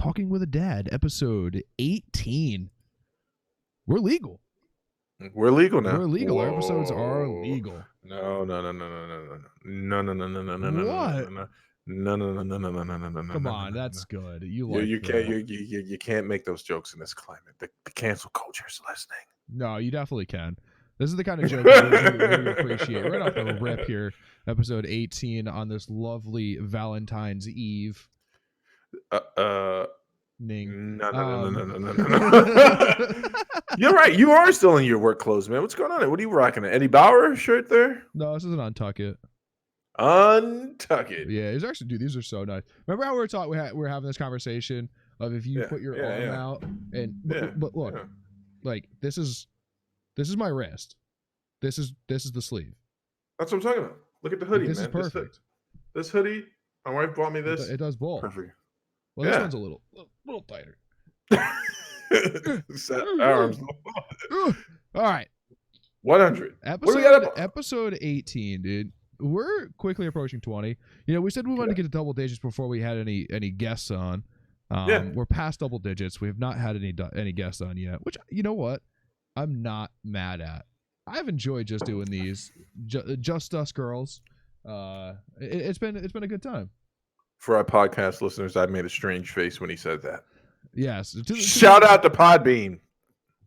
Talking with a Dad, episode 18. We're legal. We're legal now. We're legal. Whoa. Our episodes are legal. No. Come on, that's good. You like you that. can't you can't make those jokes in this climate. The cancel culture is listening. No, you definitely can. This is the kind of joke we appreciate. Right off the rip here, episode 18 on this lovely Valentine's Eve. No. You're right. You are still in your work clothes, man. What's going on? What are you rocking? An Eddie Bauer shirt there? No, this isn't Untuck It. Untuck It. Yeah, it's actually, dude, these are so nice. Remember how we were having this conversation of if you put your arm out and but look, like this is my wrist. This is the sleeve. That's what I'm talking about. Look at the hoodie, this man. Is perfect. This hoodie. My wife bought me this. It does both. Perfect. Well, this one's a little tighter. Arms. All right. 100. Episode 18, dude. We're quickly approaching 20. You know, we said we wanted to get to double digits before we had any guests on. We're past double digits. We have not had any guests on yet, which, you know what? I'm not mad at. I've enjoyed just doing these, just us girls. It's been a good time. For our podcast listeners, I made a strange face when he said that. Yes. Shout out to Podbean.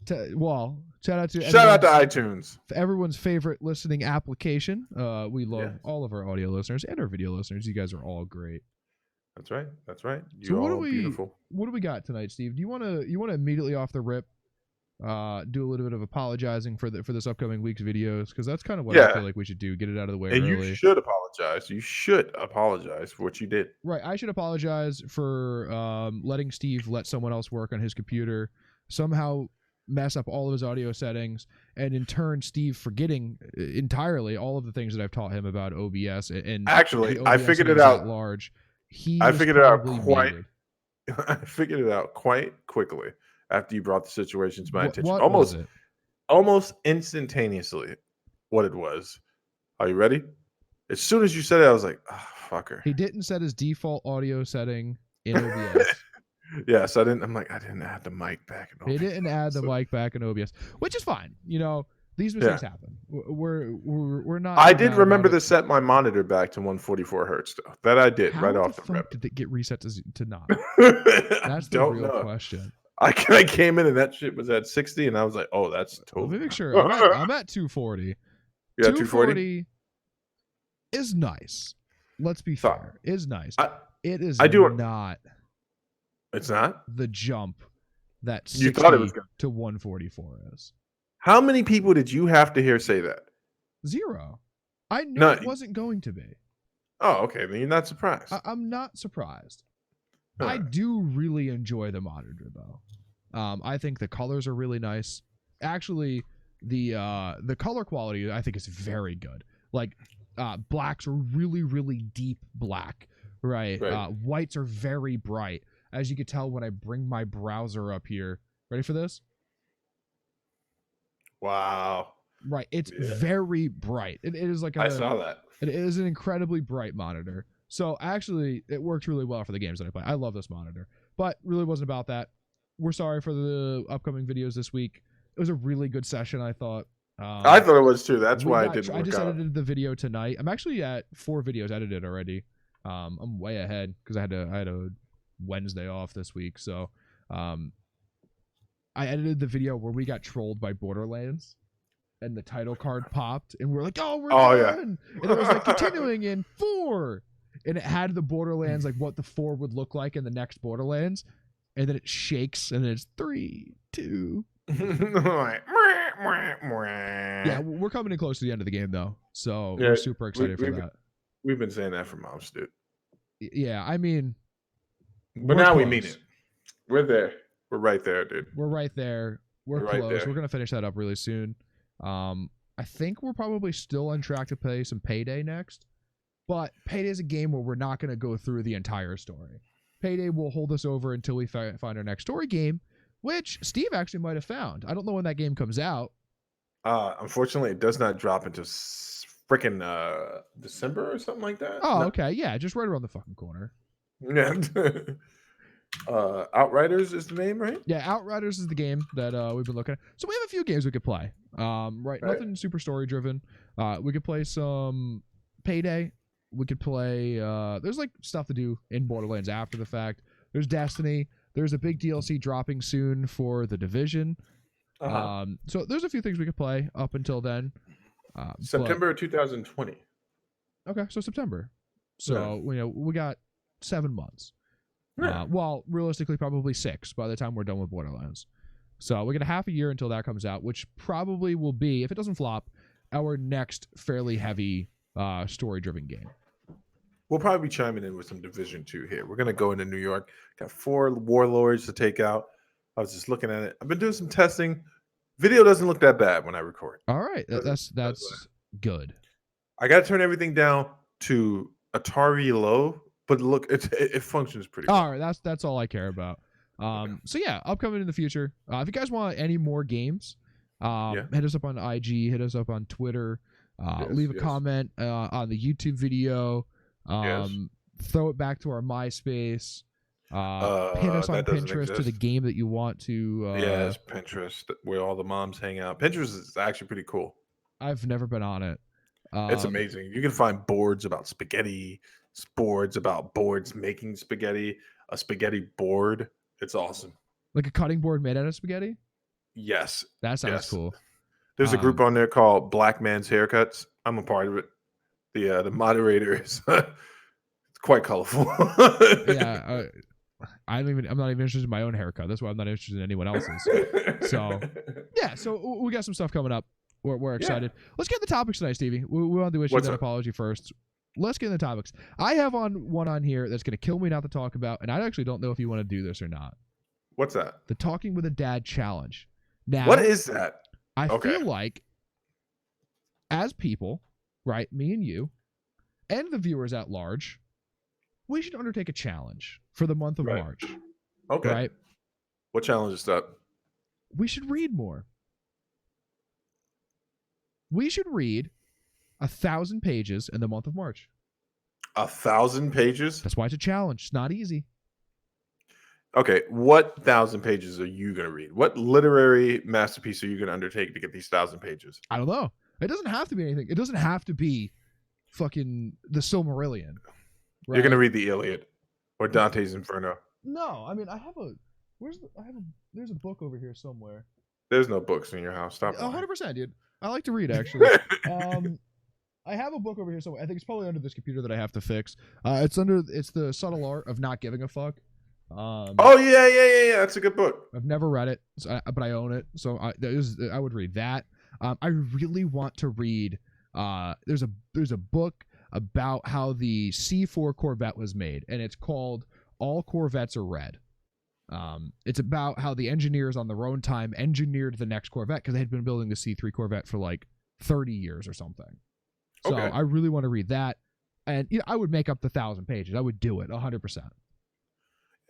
Shout out to iTunes. Everyone's favorite listening application. We love all of our audio listeners and our video listeners. You guys are all great. That's right. You're all beautiful. What do we got tonight, Steve? Do you want to immediately off the rip do a little bit of apologizing for this upcoming week's videos, because that's kind of what I feel like we should do. Get it out of the way early. You should apologize. You should apologize for what you did. Right. I should apologize for letting Steve let someone else work on his computer, somehow mess up all of his audio settings, and in turn Steve forgetting entirely all of the things that I've taught him about OBS. And actually, I figured it out. I figured it out quite quickly after you brought the situation to my attention. Almost instantaneously what it was. Are you ready? As soon as you said it, I was like, oh, fucker. He didn't set his default audio setting in OBS. Yes, I didn't add the mic back in OBS. He didn't add the mic back in OBS, which is fine. You know, these mistakes happen. We're not. I did remember to set my monitor back to 144 hertz, though. That I did right off the rip. Did it get reset to not? That's the real question. I came in and that shit was at 60, and I was like, "Oh, that's totally." Let me make sure. I'm at 240. Yeah, 240 is nice. Let's be fair. Is nice. It is not. It's not the jump that 60 you thought it was to 144 is. How many people did you have to hear say that? 0. I knew it wasn't going to be. Oh, okay. Then you're not surprised. I'm not surprised. I do really enjoy the monitor, though. I think the colors are really nice. Actually, the color quality I think is very good. Like blacks are really, really deep black, right? Whites are very bright, as you can tell when I bring my browser up here. Ready for this? Wow. Right, it's very bright. It is like I saw that. It is an incredibly bright monitor. So actually, it works really well for the games that I play. I love this monitor, but really wasn't about that. We're sorry for the upcoming videos this week. It was a really good session, I thought. I thought it was too. That's why I didn't. I just edited the video tonight. I'm actually at 4 videos edited already. I'm way ahead because I had a Wednesday off this week. So, I edited the video where we got trolled by Borderlands, and the title card popped, and we're like, "Oh, we're done!" And it was like continuing in 4. And it had the Borderlands, like what the 4 would look like in the next Borderlands. And then it shakes, and then it's 3, 2. Yeah, we're coming in close to the end of the game, though. So we're super excited for that. We've been saying that for months, dude. Yeah, I mean. But now we mean it. We're there. We're right there, dude. We're right there. We're close. Right there. We're going to finish that up really soon. I think we're probably still on track to play some Payday next. But Payday is a game where we're not going to go through the entire story. Payday will hold us over until we find our next story game, which Steve actually might have found. I don't know when that game comes out. Unfortunately, it does not drop until freaking December or something like that. Oh, okay. Yeah, just right around the fucking corner. Yeah. Outriders is the name, right? Yeah, Outriders is the game that we've been looking at. So we have a few games we could play. Right, nothing super story driven. We could play some Payday. We could play. There's like stuff to do in Borderlands after the fact. There's Destiny. There's a big DLC dropping soon for The Division. So there's a few things we could play up until then. September 2020. Okay, so September. So we got 7 months. Well, realistically, probably 6 by the time we're done with Borderlands. So we got a half a year until that comes out, which probably will be, if it doesn't flop, our next fairly heavy story-driven game. We'll probably be chiming in with some Division 2 here. We're going to go into New York. Got 4 warlords to take out. I was just looking at it. I've been doing some testing. Video doesn't look that bad when I record. All right. That's good. I got to turn everything down to Atari low, but look, it functions pretty well. All right. That's all I care about. So yeah, upcoming in the future. If you guys want any more games, hit us up on IG, hit us up on Twitter, leave a comment on the YouTube video. Throw it back to our MySpace. Pin us on Pinterest to the game that you want to. Yes, Pinterest, where all the moms hang out. Pinterest is actually pretty cool. I've never been on it. It's amazing. You can find boards about spaghetti, boards about boards making spaghetti, a spaghetti board. It's awesome. Like a cutting board made out of spaghetti? Yes. That sounds cool. There's a group on there called Black Man's Haircuts. I'm a part of it. The moderator is it's quite colorful. Yeah. I'm not even interested in my own haircut. That's why I'm not interested in anyone else's. So yeah, so we got some stuff coming up. We're excited. Yeah. Let's get in the topics tonight, Stevie. We want to issue that apology first. Let's get in the topics. I have one on here that's going to kill me not to talk about, and I actually don't know if you want to do this or not. What's that? The Talking with a Dad challenge. Now, what is that? I feel like, as people, right, me and you, and the viewers at large, we should undertake a challenge for the month of March. Okay. Right? What challenge is that? We should read more. We should read 1,000 pages in the month of March. 1,000 pages? That's why it's a challenge. It's not easy. Okay, what 1,000 pages are you going to read? What literary masterpiece are you going to undertake to get these 1,000 pages? I don't know. It doesn't have to be anything. It doesn't have to be fucking the Silmarillion. Right? You're going to read the Iliad or Dante's Inferno. No, I mean, there's a book over here somewhere. There's no books in your house. Stop. 100%, dude. I like to read, actually. I have a book over here somewhere. I think it's probably under this computer that I have to fix. It's The Subtle Art of Not Giving a Fuck. Yeah. That's a good book. I've never read it, but I own it, so I would read that. I really want to read. There's a book about how the C4 Corvette was made, and it's called All Corvettes Are Red. It's about how the engineers on their own time engineered the next Corvette because they had been building the C3 Corvette for like 30 years or something. So I really want to read that, and I would make up the 1,000 pages. I would do it 100%.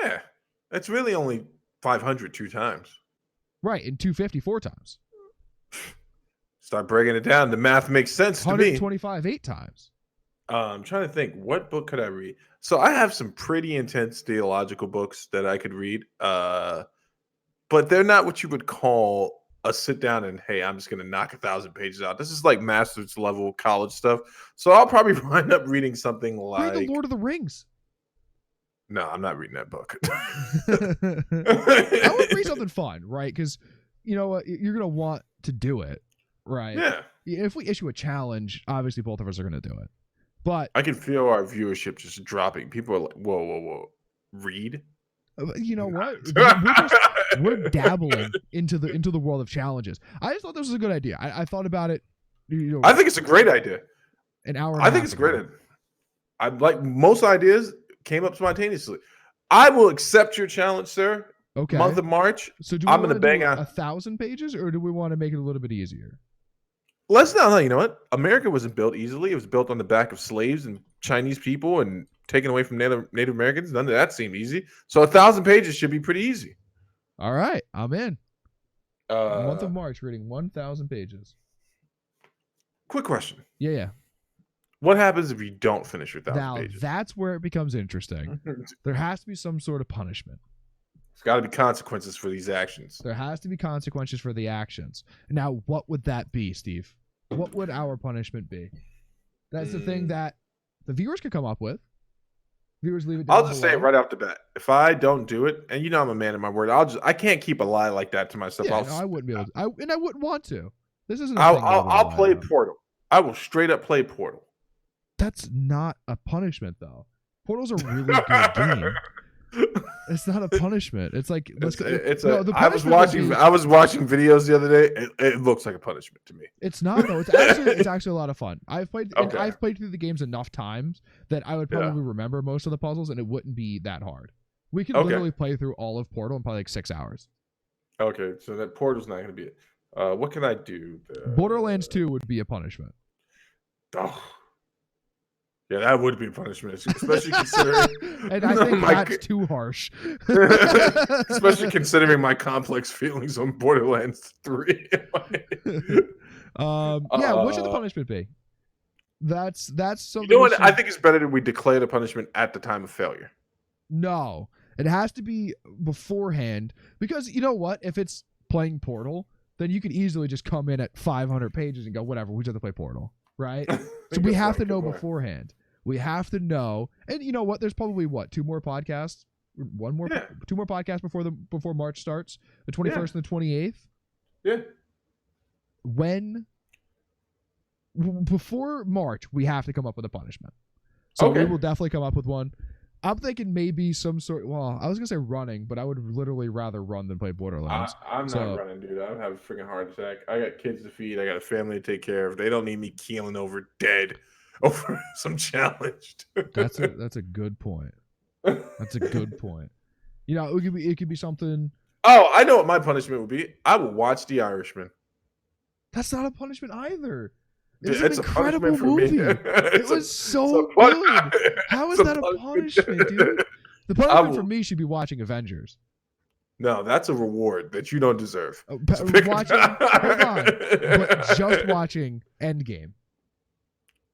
Yeah, it's really only 500 2 times. Right, and 250 4 times. Start breaking it down. The math makes sense to me. 125 8 times. I'm trying to think, what book could I read? So I have some pretty intense theological books that I could read, but they're not what you would call a sit down and, hey, I'm just going to knock 1,000 pages out. This is like master's level college stuff. So I'll probably wind up reading something like read the Lord of the Rings. No, I'm not reading that book. I would read something fun, right? Because you know what, you're going to want to do it, right? Yeah. If we issue a challenge, obviously both of us are going to do it. But I can feel our viewership just dropping. People are like, whoa. Read? You know what? We're dabbling into the world of challenges. I just thought this was a good idea. I thought about it. I think it's a great idea. An hour. I think it's a great idea. I like most ideas came up spontaneously. I will accept your challenge, sir. Okay. Month of March. So I'm going to bang out 1,000 pages, or do we want to make it a little bit easier? Let's not. You know what? America wasn't built easily. It was built on the back of slaves and Chinese people and taken away from Native Americans. None of that seemed easy. So 1,000 pages should be pretty easy. All right, I'm in. Month of March, reading 1,000 pages. Quick question. Yeah. What happens if you don't finish your 1,000 pages? That's where it becomes interesting. There has to be some sort of punishment. There's got to be consequences for these actions. There has to be consequences for the actions. Now, what would that be, Steve? What would our punishment be? That's the thing that the viewers could come up with. Viewers leave it down I'll just say it right off the bat. If I don't do it, and you know I'm a man of my word, I can't keep a lie like that to myself. Yeah, I wouldn't be able to. I wouldn't want to. This isn't. I'll play Portal. I will straight up play Portal. That's not a punishment, though. Portal's a really good game. It's not a punishment. It's like I was watching videos the other day. It looks like a punishment to me. It's not though. It's actually a lot of fun. I've played through the games enough times that I would probably remember most of the puzzles, and it wouldn't be that hard. We could literally play through all of Portal in probably like 6 hours. Okay, so that Portal's not going to be it. What can I do? Borderlands 2 would be a punishment. Oh. Yeah, that would be a punishment, especially considering. And I think that's too harsh. Especially considering my complex feelings on Borderlands 3. What should the punishment be? That's something. You know what? I think it's better that we declare the punishment at the time of failure. No, it has to be beforehand, because you know what? If it's playing Portal, then you could easily just come in at 500 pages and go, whatever, we just have to play Portal, right? So we have to know beforehand. We have to know, and you know what? There's probably 2 more podcasts, 2 more podcasts before March starts, the 21st and the 28th. Yeah. Before March, we have to come up with a punishment. So we will definitely come up with one. I'm thinking maybe some sort. Well, I was gonna say running, but I would literally rather run than play Borderlands. I'm not running, dude. I would have a freaking heart attack. I got kids to feed. I got a family to take care of. They don't need me keeling over dead over some challenge. That's a good point. That's a good point. You know, it could be something. Oh, I know what my punishment would be. I would watch The Irishman. That's not a punishment either. It's an incredible movie. It was so good. How is that a punishment, dude? The punishment for me should be watching Avengers. No, that's a reward that you don't deserve. Hold on, but just watching Endgame.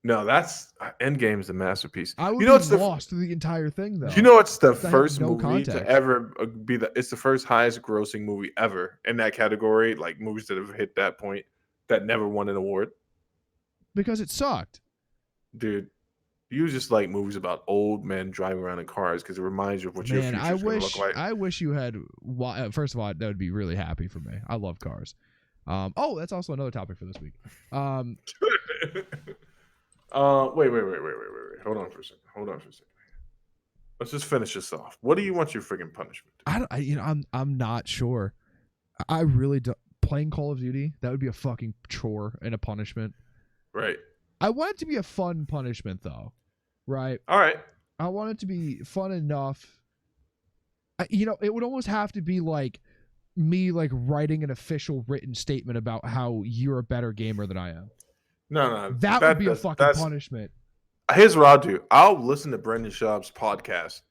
No, that's Endgame's a masterpiece. I would be lost through the entire thing, though. You know, it's the first movie to ever be it's the first highest grossing movie ever in that category, like movies that have hit that point that never won an award. Because it sucked. Dude, you just like movies about old men driving around in cars because it reminds you of what your future's going to look like. I wish you had. First of all, that would be really happy for me. I love cars. That's also another topic for this week. Wait. Hold on for a second. Let's just finish this off. What do you want your friggin' punishment to be? I'm not sure. I really don't. Playing Call of Duty, that would be a fucking chore and a punishment. Right. I want it to be a fun punishment, though. Right. All right. I want it to be fun enough. It would almost have to be like me, like writing an official written statement about how you're a better gamer than I am. No. That would be a fucking punishment. Here's what I'll do. I'll listen to Brendan Schaub's podcast.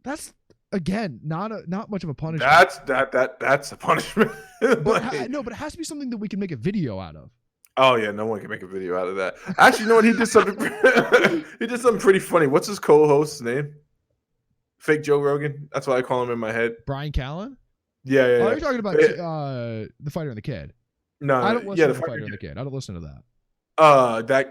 That's again not much of a punishment. That's a punishment. But it has to be something that we can make a video out of. Oh yeah, no one can make a video out of that. Actually, you know what? He did something. He did something pretty funny. What's his co-host's name? Fake Joe Rogan. That's what I call him in my head. Brian Callen. Yeah. Oh, you're talking about The Fighter and the Kid. No, I don't listen to The Fighter and the Kid. I don't listen to that.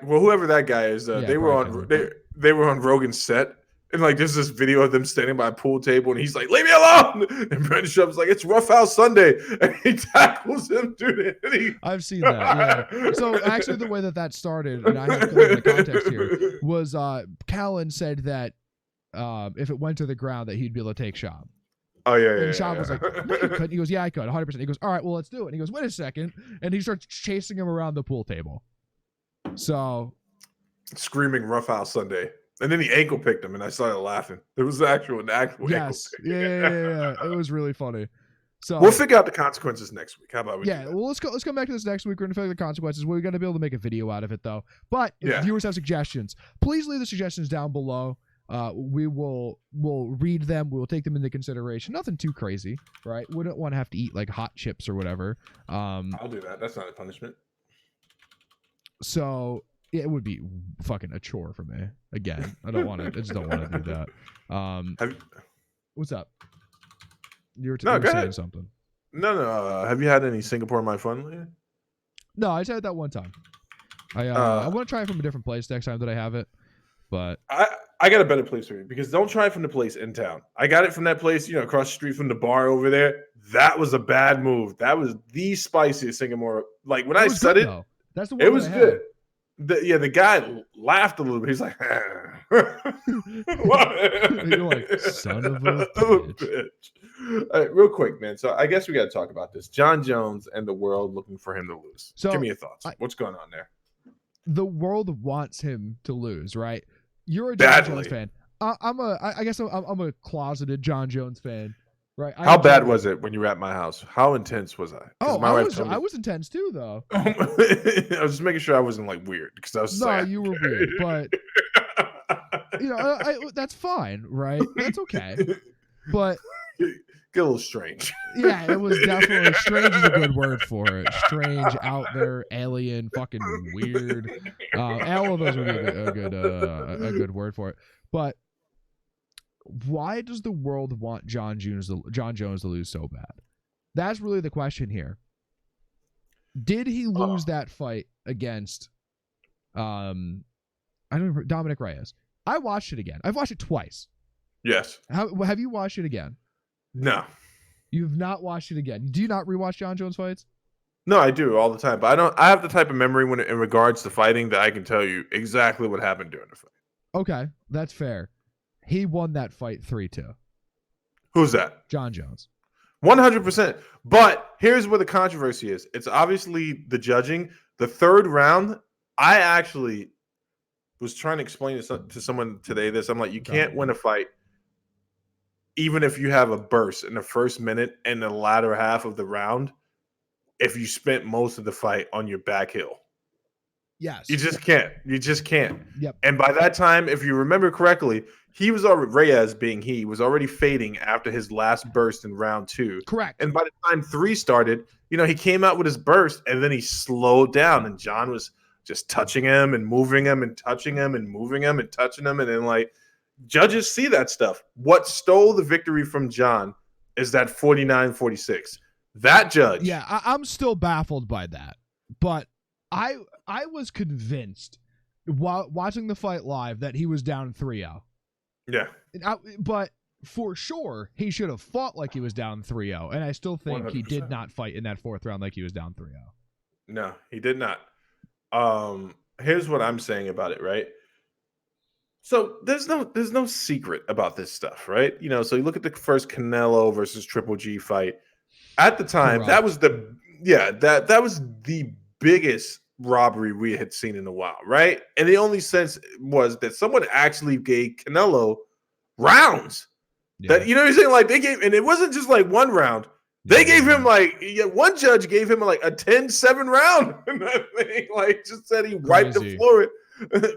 Whoever that guy is, they were on Rogan's set. And like there's this video of them standing by a pool table and he's like, leave me alone. And Brendan Schaub's like, it's Rough House Sunday. And he tackles him, dude. I've seen that, yeah. So actually the way that started, and I have to go into the context here, was Callen said that if it went to the ground that he'd be able to take Schaub. Oh, yeah. And Schaub was like, no, you couldn't. He goes, yeah, I could, 100%. He goes, all right, well, let's do it. And he goes, wait a second. And he starts chasing him around the pool table. So. Screaming Rough House Sunday. And then he ankle picked him, and I started laughing. It was an actual yes. ankle pick. Yeah. It was really funny. So we'll figure out the consequences next week. How about we? Yeah. Well, let's come back to this next week. We're gonna figure out the consequences. We're gonna be able to make a video out of it, though. But if viewers have suggestions, please leave the suggestions down below. We'll read them. We'll take them into consideration. Nothing too crazy, right? We don't want to have to eat like hot chips or whatever. I'll do that. That's not a punishment. So. It would be fucking a chore for me. Again, I just don't want to do that. What's up? You were saying something. No. Have you had any Singapore My Fun lately? No, I just had that one time. I want to try it from a different place next time that I have it. But I got a better place for you, because don't try it from the place in town. I got it from that place, across the street from the bar over there. That was a bad move. That was the spiciest Singapore. Like when I said it, though. That's the one it was good. The guy laughed a little bit. He's like, you're like, son of a bitch. All right, real quick, man. So I guess we got to talk about this. Jon Jones and the world looking for him to lose. So give me your thoughts. What's going on there? The world wants him to lose, right? You're a Jon Jones fan. I guess I'm a closeted Jon Jones fan, right? How bad was it when you were at my house? How intense was I? Oh, I was intense too, though. I was just making sure I wasn't like weird, because I was you were weird, but that's fine, right? That's okay. But get a little strange. Yeah, it was definitely strange is a good word for it. Strange, out there, alien, fucking weird. All of those would be a good word for it. But why does the world want Jon Jones to lose so bad? That's really the question here. Did he lose that fight against I don't remember, Dominic Reyes? I watched it again. I've watched it twice. Yes. Have you watched it again? No. You've not watched it again. Do you not rewatch Jon Jones fights? No, I do all the time, but I have the type of memory in regards to fighting that I can tell you exactly what happened during the fight. Okay, that's fair. He won that fight 3-2. Who's that? Jon Jones. 100%. But here's where the controversy is. It's obviously the judging. The third round, I actually was trying to explain to someone today this. I'm like, you can't win a fight even if you have a burst in the first minute and the latter half of the round, if you spent most of the fight on your back heel. Yes. You just can't. You just can't. Yep. And by that time, if you remember correctly, Reyes was already fading after his last burst in round 2. Correct. And by the time 3 started, he came out with his burst and then he slowed down, and Jon was just touching him and moving him and touching him and moving him and touching him. And then, like, judges see that stuff. What stole the victory from Jon is that 49-46. That judge. Yeah, I'm still baffled by that. But I was convinced while watching the fight live that he was down 3-0. Yeah. But for sure, he should have fought like he was down 3-0. And I still think 100%. He did not fight in that fourth round like he was down 3-0. No, he did not. Here's what I'm saying about it, right? So there's no secret about this stuff, right? So you look at the first Canelo versus Triple G fight. At the time, Correct. that was that was the biggest robbery we had seen in a while, right? And the only sense was that someone actually gave Canelo rounds. Yeah. That, you know what I'm saying? Like, they gave, and it wasn't just like one round. They gave him one judge gave him like a 10-7 round. Like, just said he wiped the floor.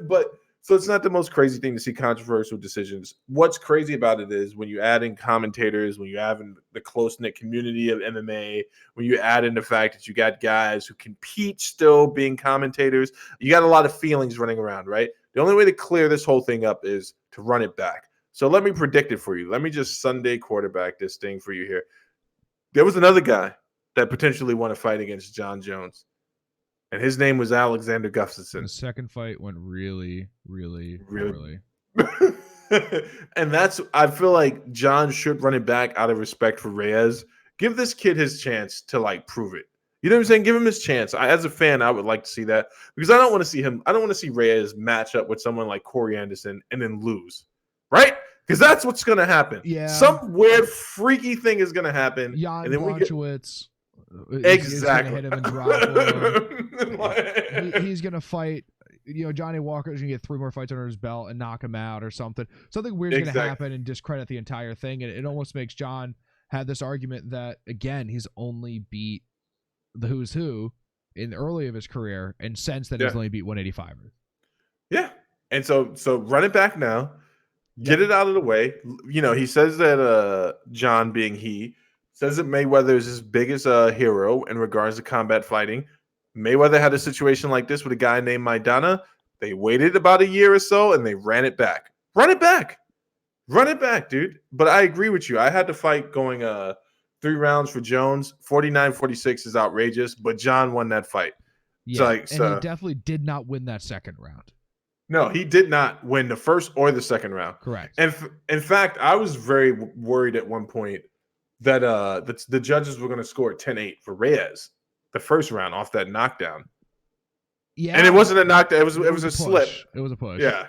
But so it's not the most crazy thing to see controversial decisions. What's crazy about it is when you add in commentators, when you add in the close-knit community of MMA, when you add in the fact that you got guys who compete still being commentators, you got a lot of feelings running around, right? The only way to clear this whole thing up is to run it back. So let me predict it for you. Let me just Sunday quarterback this thing for you here. There was another guy that potentially won a fight against Jon Jones, and his name was Alexander Gustafsson. The second fight went really, really, really. And I feel like Jon should run it back out of respect for Reyes. Give this kid his chance to, like, prove it. You know what I'm saying? Give him his chance. As a fan, I would like to see that, because I don't want to see Reyes match up with someone like Corey Anderson and then lose, right? Because that's what's going to happen. Yeah. Some weird, freaky thing is going to happen. Jan and then Blachowicz. Exactly. He's going to hit him and drop him. He's going to fight. Johnny Walker's going to get 3 more fights under his belt and knock him out or something. Something weird's going to happen and discredit the entire thing. And it almost makes Jon have this argument that, again, he's only beat the who's who in early of his career, and since then he's only beat 185ers. Yeah. And so run it back now. Get it out of the way. He says that Jon, being he, says that Mayweather is his biggest hero in regards to combat fighting. Mayweather had a situation like this with a guy named Maidana. They waited about a year or so, and they ran it back. Run it back. Run it back, dude. But I agree with you. I had the fight going 3 rounds for Jones. 49-46 is outrageous, but John won that fight. Yeah, and he definitely did not win that second round. No, he did not win the first or the second round. Correct. And in fact, I was very worried at one point that the judges were going to score 10-8 for Reyes the first round off that knockdown. Yeah, and it wasn't a knockdown. It was a slip. It was a push. Yeah,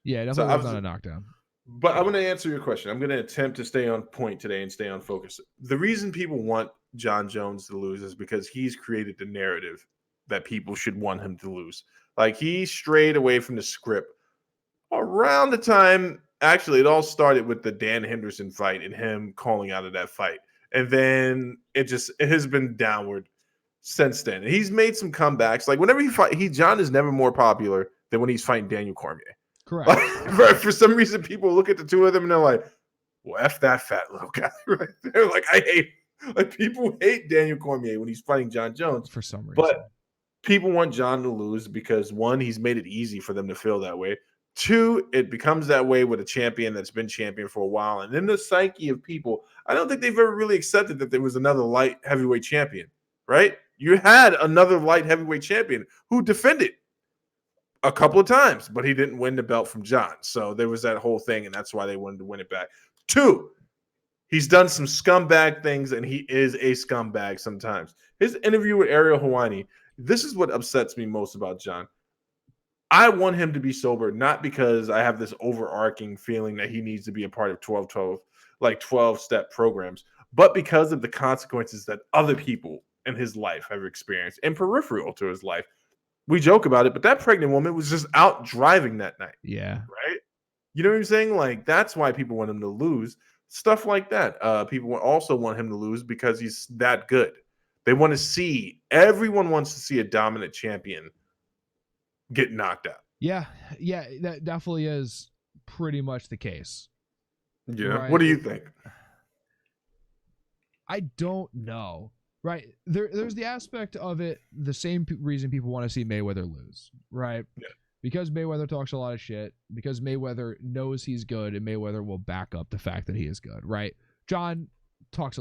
definitely was not a knockdown. But I'm going to answer your question. I'm going to attempt to stay on point today and stay on focus. The reason people want Jon Jones to lose is because he's created the narrative that people should want him to lose. Like, he strayed away from the script around the time. Actually, it all started with the Dan Henderson fight and him calling out of that fight. And then it has been downward since then. And he's made some comebacks. Like, whenever he fight, Jon is never more popular than when he's fighting Daniel Cormier. Correct. Like, for some reason, people look at the two of them and they're like, well, F that fat little guy right there. Like, people hate Daniel Cormier when he's fighting Jon Jones. For some reason. But people want Jon to lose because, one, he's made it easy for them to feel that way. Two, it becomes that way with a champion that's been champion for a while. And in the psyche of people, I don't think they've ever really accepted that there was another light heavyweight champion, right? You had another light heavyweight champion who defended a couple of times, but he didn't win the belt from Jon. So there was that whole thing, and that's why they wanted to win it back. Two, he's done some scumbag things, and he is a scumbag sometimes. His interview with Ariel Helwani, this is what upsets me most about Jon. I want him to be sober, not because I have this overarching feeling that he needs to be a part of 12-12, like 12-step programs, but because of the consequences that other people in his life have experienced and peripheral to his life. We joke about it, but that pregnant woman was just out driving that night. Yeah. Right? You know what I'm saying? Like, that's why people want him to lose. Stuff like that. People also want him to lose because he's that good. They want to see, everyone wants to see a dominant champion get knocked out. Yeah, that definitely is pretty much the case. Yeah. Right? What do you think? I don't know. Right. There's the aspect of it, the same reason people want to see Mayweather lose, right? Yeah. Because Mayweather talks a lot of shit, because Mayweather knows he's good, and Mayweather will back up the fact that he is good, right? Jon talks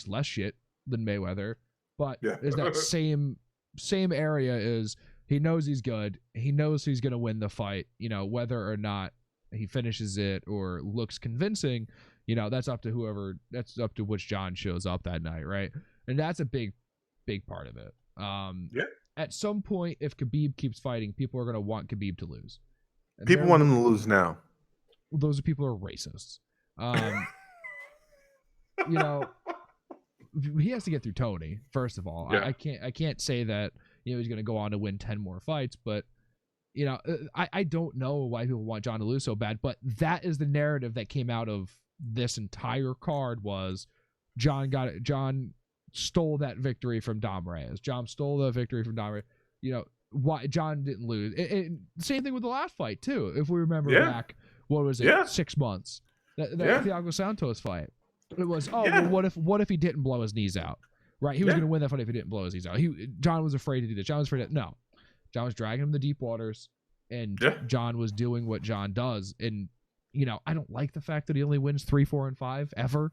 less shit than Mayweather, but is that same area is he knows he's good, he knows he's going to win the fight, whether or not he finishes it or looks convincing, that's up to which Jon shows up that night, right? And that's a big part of it. At some point, if Khabib keeps fighting, people are going to want Khabib to lose. And people want him to lose now. Those people are racists. He has to get through Tony, first of all. Yeah. I can't say that he's going to go on to win 10 more fights, but I don't know why people want Jon to lose so bad, but that is the narrative that came out of this entire card was Jon stole that victory from Dom Reyes. Jon stole the victory from Dom Reyes. Why Jon didn't lose. Same thing with the last fight too. If we remember back, what was it? 6 months. That Thiago Santos fight. It was well, what if he didn't blow his knees out? Right? He was going to win that fight if he didn't blow his knees out. Jon was afraid to do this. Jon was afraid no. Jon was dragging him to deep waters, and Jon was doing what Jon does. And I don't like the fact that he only wins 3, 4, and 5 ever,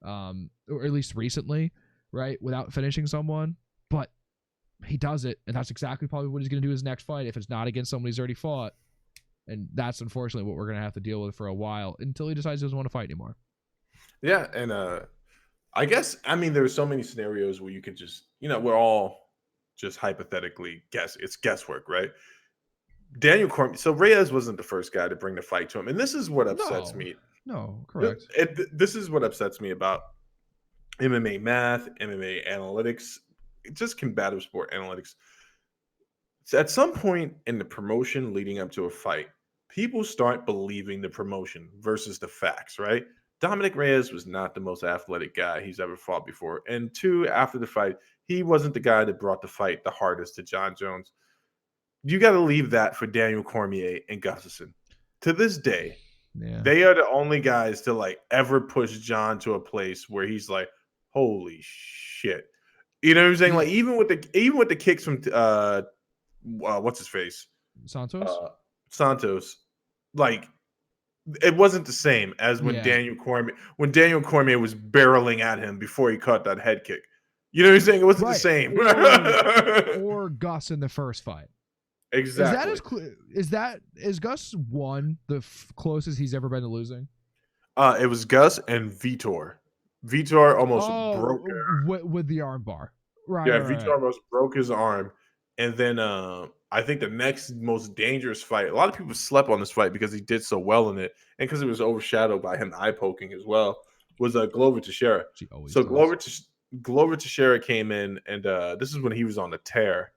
or at least recently. Right, without finishing someone, but he does it, and that's exactly probably what he's going to do his next fight if it's not against someone he's already fought, and that's unfortunately what we're going to have to deal with for a while until he decides he doesn't want to fight anymore. Yeah, and I guess there's so many scenarios where you could just we're all just hypothetically it's guesswork, right? Daniel Cormier. So Reyes wasn't the first guy to bring the fight to him, and this is what upsets me. No, correct. This is what upsets me about MMA math, MMA analytics, just combative sport analytics. So at some point in the promotion leading up to a fight, people start believing the promotion versus the facts, right? Dominic Reyes was not the most athletic guy he's ever fought before. And 2, after the fight, he wasn't the guy that brought the fight the hardest to Jon Jones. You got to leave that for Daniel Cormier and Gustafsson. To this day, they are the only guys to ever push Jon to a place where he's like, holy shit. You know what I'm saying? Like, even with the kicks from what's his face? Santos? Santos. Like, it wasn't the same as when Daniel Cormier was barreling at him before he caught that head kick. You know what I'm saying? It wasn't the same. Or Gus in the first fight. Exactly. Is Gus 1 the closest he's ever been to losing? It was Gus and Vitor. Vitor almost broke with the arm bar. Right. Yeah, Vitor almost broke his arm. And then I think the next most dangerous fight, a lot of people slept on this fight because he did so well in it and because it was overshadowed by him eye poking as well, was Glover Teixeira. So Glover Teixeira came in, and this is when he was on the tear.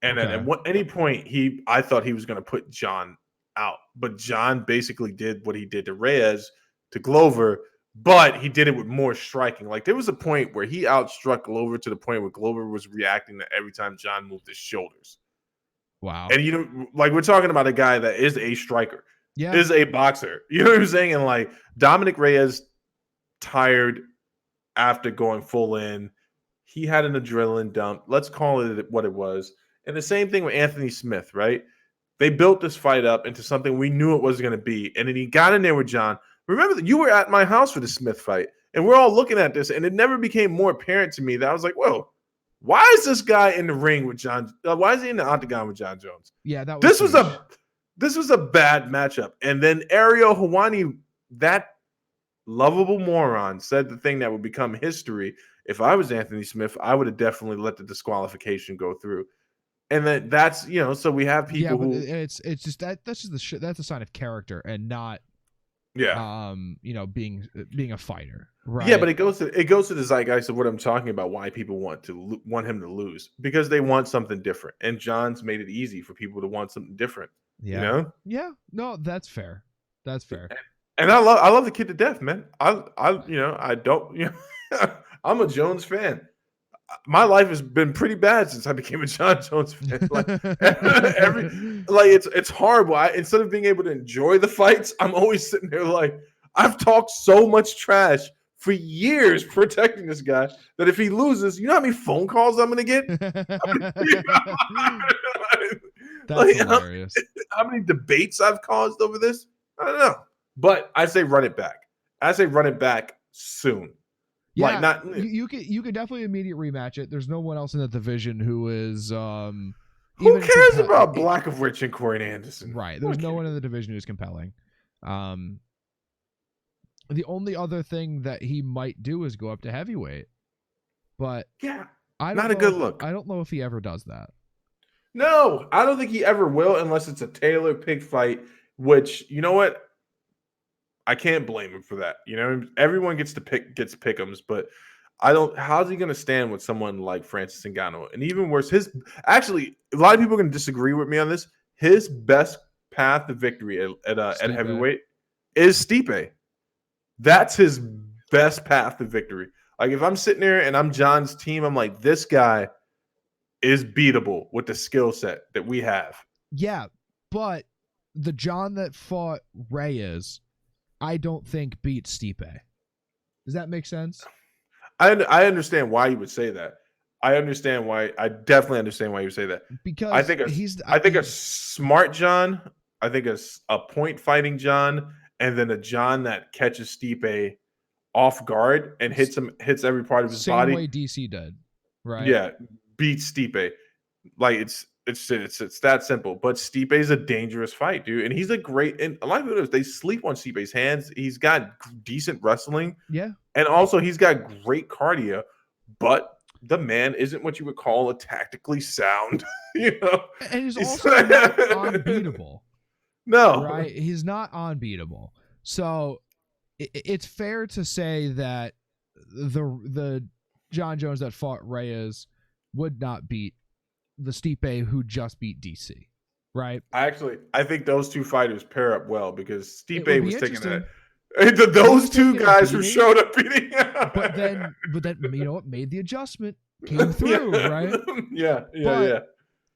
And at any point, I thought he was going to put John out. But John basically did what he did to Reyes, to Glover, but he did it with more striking. Like, there was a point where he outstruck Glover to the point where Glover was reacting to every time John moved his shoulders. Wow. And, you know, like, we're talking about a guy that is a striker, is a boxer. You know what I'm saying? And, like, Dominic Reyes tired after going full in. He had an adrenaline dump. Let's call it what it was. And the same thing with Anthony Smith, right? They built this fight up into something we knew it was going to be. And then he got in there with John. Remember that you were at my house for the Smith fight, and we're all looking at this, and it never became more apparent to me that I was like, whoa, why is this guy in the ring with John? Why is he in the octagon with John Jones? Yeah, this was a bad matchup. And then Ariel Helwani, that lovable moron, said the thing that would become history. If I was Anthony Smith, I would have definitely let the disqualification go through. And that's, you know, so we have people who it's just that's just that's a sign of character and not you know, being a fighter, right? Yeah, but it goes to the zeitgeist of what I'm talking about. Why people want him to lose, because they want something different, and John's made it easy for people to want something different. Yeah, you know? Yeah, no, that's fair. That's fair. And I love the kid to death, man. I don't, you know, I'm a Jones fan. My life has been pretty bad since I became a John Jones fan. Like, it's horrible. Instead of being able to enjoy the fights, I'm always sitting there like, I've talked so much trash for years protecting this guy that if he loses, you know how many phone calls I'm going to get? That's hilarious. How many debates I've caused over this? I don't know. But I say run it back. I say run it back soon. Yeah, like you could definitely immediate rematch it. There's no one else in the division who is who cares about Blachowicz and Corey Anderson? Right. There's no one in the division who's compelling. The only other thing that he might do is go up to heavyweight. But yeah, not a good look. I don't know if he ever does that. No, I don't think he ever will unless it's a Taylor Pick fight, which, you know what? I can't blame him for that. You know, everyone gets pick'ems, but I don't. How's he going to stand with someone like Francis Ngannou? And even worse, actually, a lot of people are going to disagree with me on this. His best path to victory at heavyweight is Stipe. That's his best path to victory. Like, if I'm sitting there and I'm John's team, I'm like, this guy is beatable with the skill set that we have. Yeah, but the John that fought Reyes, I don't think beat Stipe. Does that make sense? I understand why you would say that. I definitely understand why you would say that. Because I think a smart John, I think a point fighting John, and then a John that catches Stipe off guard and hits every part of his body. Same way DC did, right? Yeah, beats Stipe. Like, it's that simple. But Stipe's a dangerous fight, dude. And he's and a lot of people, they sleep on Stipe's hands. He's got decent wrestling. Yeah. And also he's got great cardio, but the man isn't what you would call a tactically sound, you know. And he's also not unbeatable. No. Right? He's not unbeatable. So it's fair to say that the John Jones that fought Reyes would not beat the Stipe who just beat DC, right? I think those two fighters pair up well because Stipe was taking that. Those two guys who showed up beating. but then you know what, made the adjustment, came through, right? Yeah.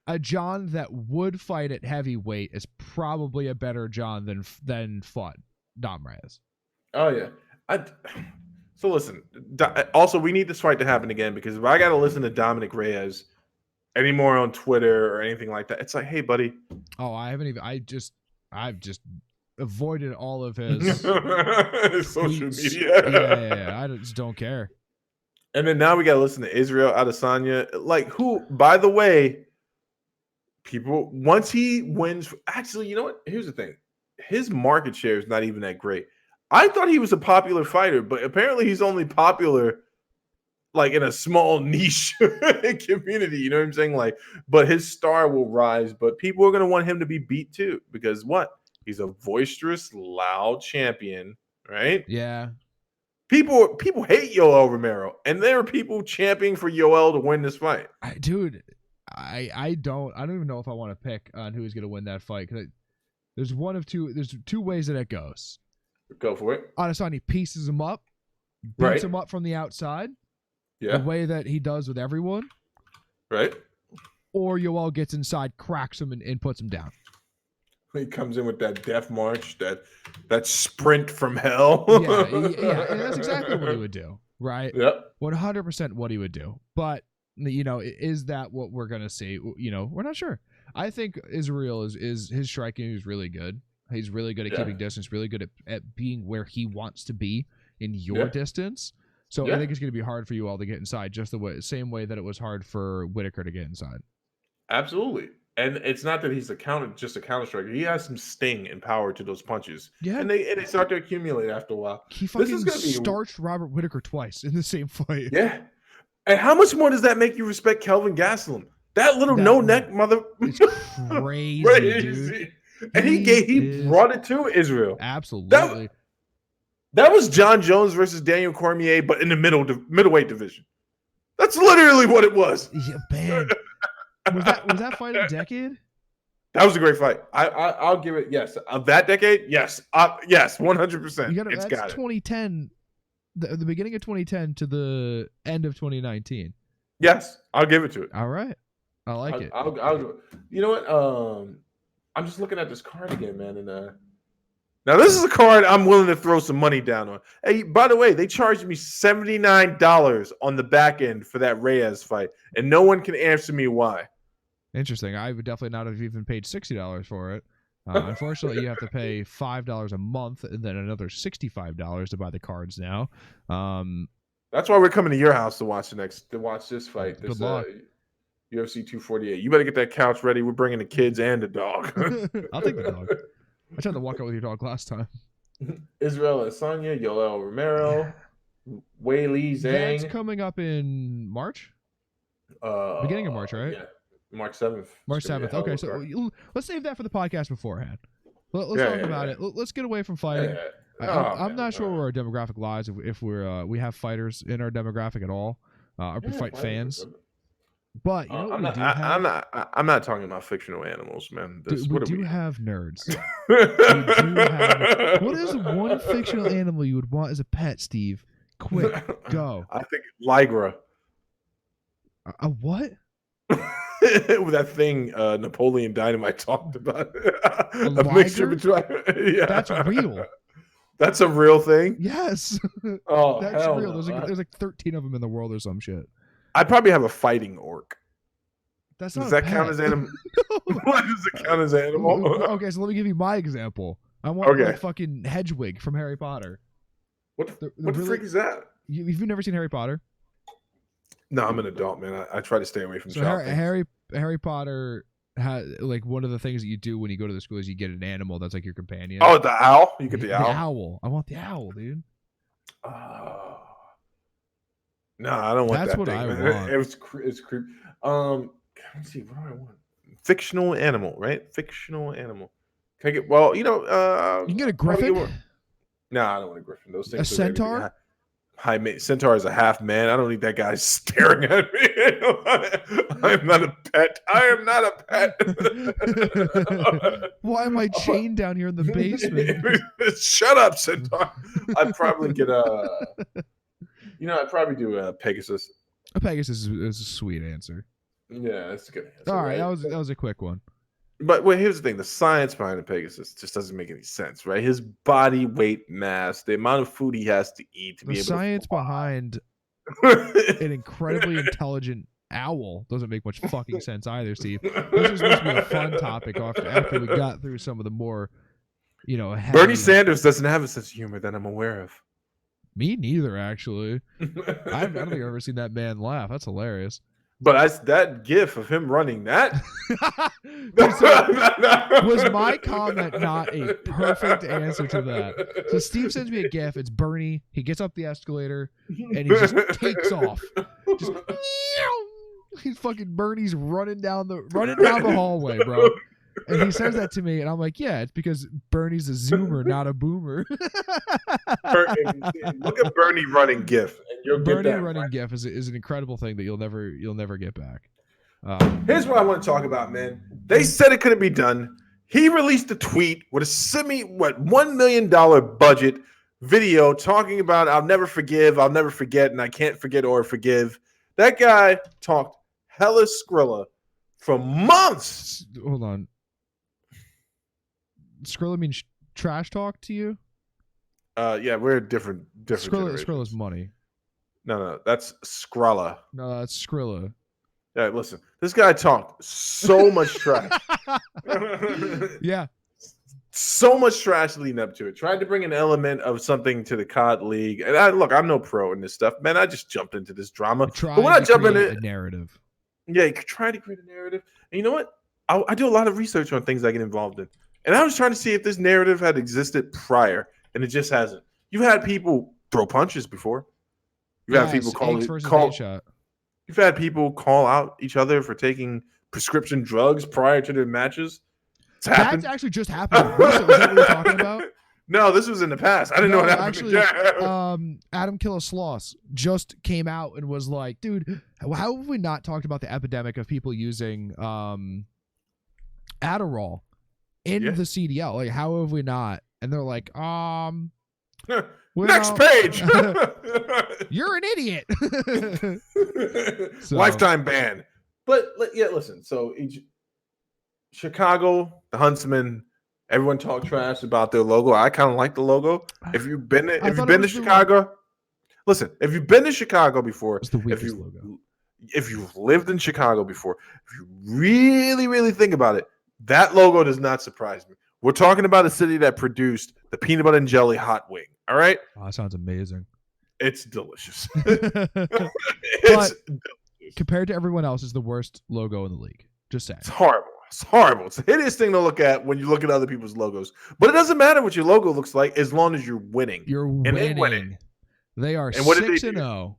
A John that would fight at heavyweight is probably a better John than fought Dom Reyes. Oh yeah. So listen. Also, we need this fight to happen again because if I got to listen to Dominic Reyes anymore on Twitter or anything like that, it's like, hey, buddy. Oh, I haven't even. I've just avoided all of his social media. Yeah. I just don't care. And then now we got to listen to Israel Adesanya, like who, by the way, people, once he wins, actually, you know what? Here's the thing. His market share is not even that great. I thought he was a popular fighter, but apparently he's only popular like in a small niche community. You know what I'm saying? Like, but his star will rise, but people are going to want him to be beat too, because what? He's a boisterous, loud champion, right? Yeah. People hate Yoel Romero, and there are people championing for Yoel to win this fight. I don't even know if I want to pick on who's going to win that fight, because there's two ways that it goes. Go for it. Adesanya pieces him up, beats him up from the outside, the way that he does with everyone, right? Or Yoel gets inside, cracks him, and puts him down. He comes in with that death march, that sprint from hell. yeah, and that's exactly what he would do, right? Yep. 100% what he would do. But, you know, is that what we're going to see? You know, we're not sure. I think Israel is his striking is really good. He's really good at keeping distance, really good at being where he wants to be in your distance. So I think it's going to be hard for you all to get inside, just the same way that it was hard for Whitaker to get inside. Absolutely. And it's not that he's just a counter striker. He has some sting and power to those punches. Yeah. And they start to accumulate after a while. He fucking starched Robert Whitaker twice in the same fight. Yeah. And how much more does that make you respect Kelvin Gastelum? That little no-neck mother. It's crazy, dude. And he brought it to Israel. Absolutely. That was John Jones versus Daniel Cormier, but in the middleweight division. That's literally what it was. Yeah, man. Was that fight a decade? That was a great fight. I'll give it yes. Of that decade, yes, yes, 100%. That's 2010, the beginning of 2010 to the end of 2019. Yes, I'll give it to it. All right, I like it. I'll you know what? I'm just looking at this card again, man, and now this is a card I'm willing to throw some money down on. Hey, by the way, they charged me $79 on the back end for that Reyes fight, and no one can answer me why. Interesting. I would definitely not have even paid $60 for it. Unfortunately, you have to pay $5 a month and then another $65 to buy the cards now. That's why we're coming to your house to watch this fight. Good luck. UFC 248. You better get that couch ready. We're bringing the kids and the dog. I'll take the dog. I tried to walk out with your dog last time. Israel Adesanya, Yoel Romero, Weili Zhang. That's coming up in March? Beginning of March, right? Yeah. March 7th. March 7th. Okay, so let's save that for the podcast beforehand. Let's talk about it. Let's get away from fighting. I'm not sure where our demographic lies, if we have fighters in our demographic at all, or fight fans. But you know what I'm not talking about fictional animals, man. We do have nerds. What is one fictional animal you would want as a pet, Steve? Quick, go. I think Ligra. A what? That thing Napoleon Dynamite talked about. A mixture between. Yeah. That's real. That's a real thing? Yes. Oh, that's hell real. No. There's like 13 of them in the world or some shit. I'd probably have a fighting orc. That's not Does that count as animal? What does it count as animal? Okay, so let me give you my example. I want like fucking Hedwig from Harry Potter. What the freak is that? You've never seen Harry Potter? No, I'm an adult, man. I try to stay away from child things. Harry Potter has, like, one of the things that you do when you go to the school is you get an animal that's like your companion. Oh, the owl? You get the owl? The owl. I want the owl, dude. Oh. No, I don't want that. That's what I want. It's creepy. Let's see. What do I want? Fictional animal, right? Fictional animal. Can I get? Well, you can get a griffin. No, I don't want a griffin. Those things. A centaur. Centaur is a half man. I don't need that guy staring at me. I am not a pet. I am not a pet. Why am I chained down here in the basement? Shut up, centaur. I'd probably get I'd probably do a Pegasus. A Pegasus is a sweet answer. Yeah, that's a good answer. All right, that was a quick one. But here's the thing: the science behind the Pegasus just doesn't make any sense, right? His body weight mass, the amount of food he has to eat to be able to fly. The science behind an incredibly intelligent owl doesn't make much fucking sense either, Steve. This is supposed to be a fun topic after we got through some of the more you know, Bernie Sanders doesn't have a sense of humor that I'm aware of. Me neither, actually. I don't think I've ever seen that man laugh. That's hilarious. But that gif of him running that was my comment not a perfect answer to that. So Steve sends me a gif. It's Bernie. He gets up the escalator and he just takes off. Just he's fucking Bernie's running down the hallway, bro. And he says that to me, and I'm like, yeah, it's because Bernie's a zoomer, not a boomer. Look at Bernie running GIF, and you'll get that. Bernie running GIF is an incredible thing that you'll never get back. Here's what I want to talk about, man. They said it couldn't be done. He released a tweet with a $1 million budget video talking about I'll never forgive, I'll never forget, and I can't forget or forgive. That guy talked hella Skrilla for months. Hold on. Skrilla means trash talk to you? Yeah, we're different. Skrilla's money. No, that's Skrilla. No, that's Skrilla. Yeah, listen, this guy talked so much trash. Yeah. So much trash leading up to it. Tried to bring an element of something to the COD League. And I'm no pro in this stuff. Man, I just jumped into this drama. But when I jump in it, a narrative. Yeah, you could try to create a narrative. And you know what? I do a lot of research on things I get involved in. And I was trying to see if this narrative had existed prior, and it just hasn't. You've had people throw punches before. You've had people You've had people call out each other for taking prescription drugs prior to their matches. That's actually just happened. Is that what we're talking about? No, this was in the past. I didn't know what happened. Actually, Adam Killisloss just came out and was like, dude, how have we not talked about the epidemic of people using Adderall in the CDL? Like, how have we not? And they're like, next page. You're an idiot. Lifetime ban. But yeah, listen. So Chicago, the Huntsmen, everyone talked trash about their logo. I kind of like the logo. If you've been to Chicago, listen. If you've been to Chicago before, if you've lived in Chicago before, if you really, really think about it, that logo does not surprise me. We're talking about a city that produced the peanut butter and jelly hot wing. All right. Oh, that sounds amazing. It's delicious. But compared to everyone else, it's the worst logo in the league. Just saying. It's horrible. It's horrible. It's the hideous thing to look at when you look at other people's logos. But it doesn't matter what your logo looks like as long as you're winning. You're winning. They are 6-0.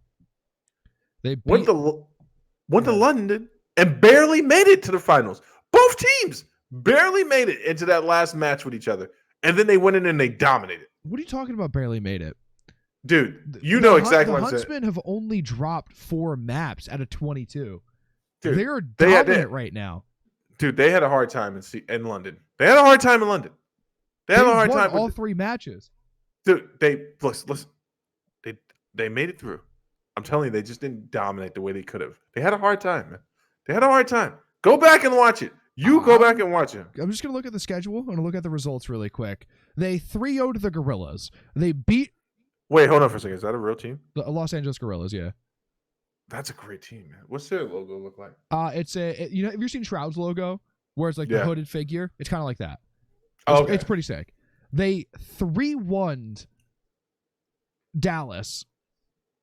They went to London and barely made it to the finals. Both teams barely made it into that last match with each other. And then they went in and they dominated. What are you talking about barely made it? Dude, you know exactly what I'm saying. The Huntsmen have only dropped 4 maps out of 22. Dude, they're dominant right now. Dude, they had a hard time in London. They had a hard time in London. They had a hard time all 3 matches. Dude, listen. They made it through. I'm telling you, they just didn't dominate the way they could have. They had a hard time, man. They had a hard time. Go back and watch it. Go back and watch it. I'm just going to look at the schedule. I'm going to look at the results really quick. They 3-0'd the Gorillas. They beat... Wait, hold on for a second. Is that a real team? The Los Angeles Gorillas, yeah. That's a great team, man. What's their logo look like? Have you seen Shroud's logo? Where it's like the hooded figure? It's kind of like that. It's pretty sick. They 3-1'd Dallas.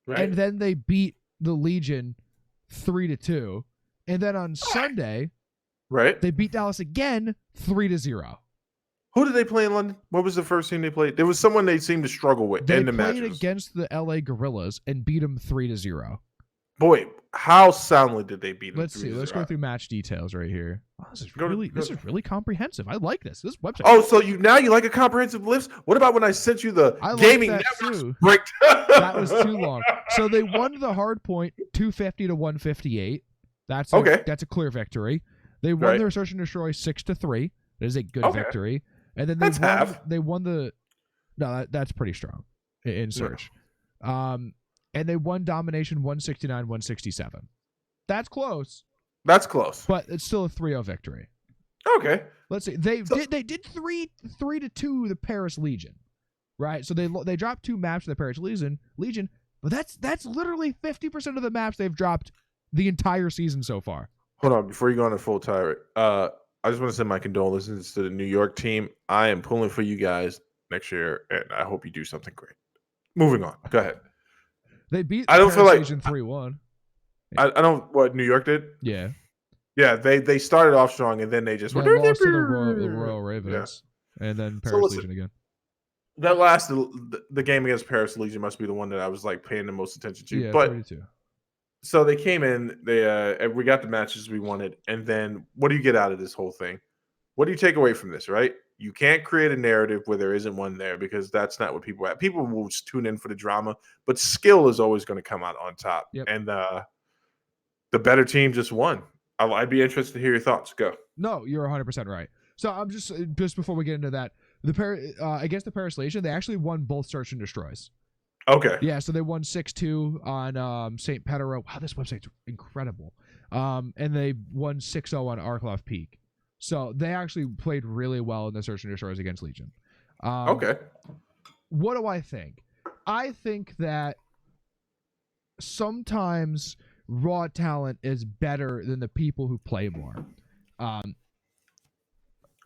Right. And then they beat the Legion 3-2. And then on Sunday... Right. They beat Dallas again 3-0. Who did they play in London? What was the first team they played? There was someone they seemed to struggle with in the matches. They played against the LA Gorillas and beat them 3-0. Boy, how soundly did they beat them? Let's see. Let's go through match details right here. Oh, this is really comprehensive. I like this. This website. Oh, so you like a comprehensive list? What about when I sent you the gaming network break? That was too long. So they won the hard point 250-158. That's a clear victory. They won their Search and Destroy 6-3. That is a good victory. And then they won the. No, that's pretty strong in Search. Yeah. And they won Domination 169-167. That's close. That's close. But it's still a 3-0 victory. Okay. Let's see. They did 3-2 the Paris Legion, right? So they dropped 2 maps to the Paris Legion, but that's literally 50% of the maps they've dropped the entire season so far. Hold on, before you go on a full tirade. I just want to send my condolences to the New York team. I am pulling for you guys next year, and I hope you do something great. Moving on. Go ahead. They beat I don't Paris feel like Legion 3-1. I don't what New York did. Yeah. Yeah, they started off strong, and then they just lost to the Royal Ravens, and then Paris Legion again. That last the game against Paris Legion must be the one that I was like paying the most attention to. Yeah, but 32. So they came in, we got the matches we wanted, and then what do you get out of this whole thing? What do you take away from this, right? You can't create a narrative where there isn't one there, because that's not what people have. People will just tune in for the drama, but skill is always going to come out on top. Yep. And the better team just won. I'd be interested to hear your thoughts. Go. No, you're 100% right. So I'm just before we get into that, against the Paris Legion, they actually won both search and destroys. Okay. Yeah, so they won 6-2 on St. Petero. Wow, this website's incredible. And they won 6-0 on Arklov Peak. So they actually played really well in the search and destroys against Legion. Okay. What do I think? I think that sometimes raw talent is better than the people who play more.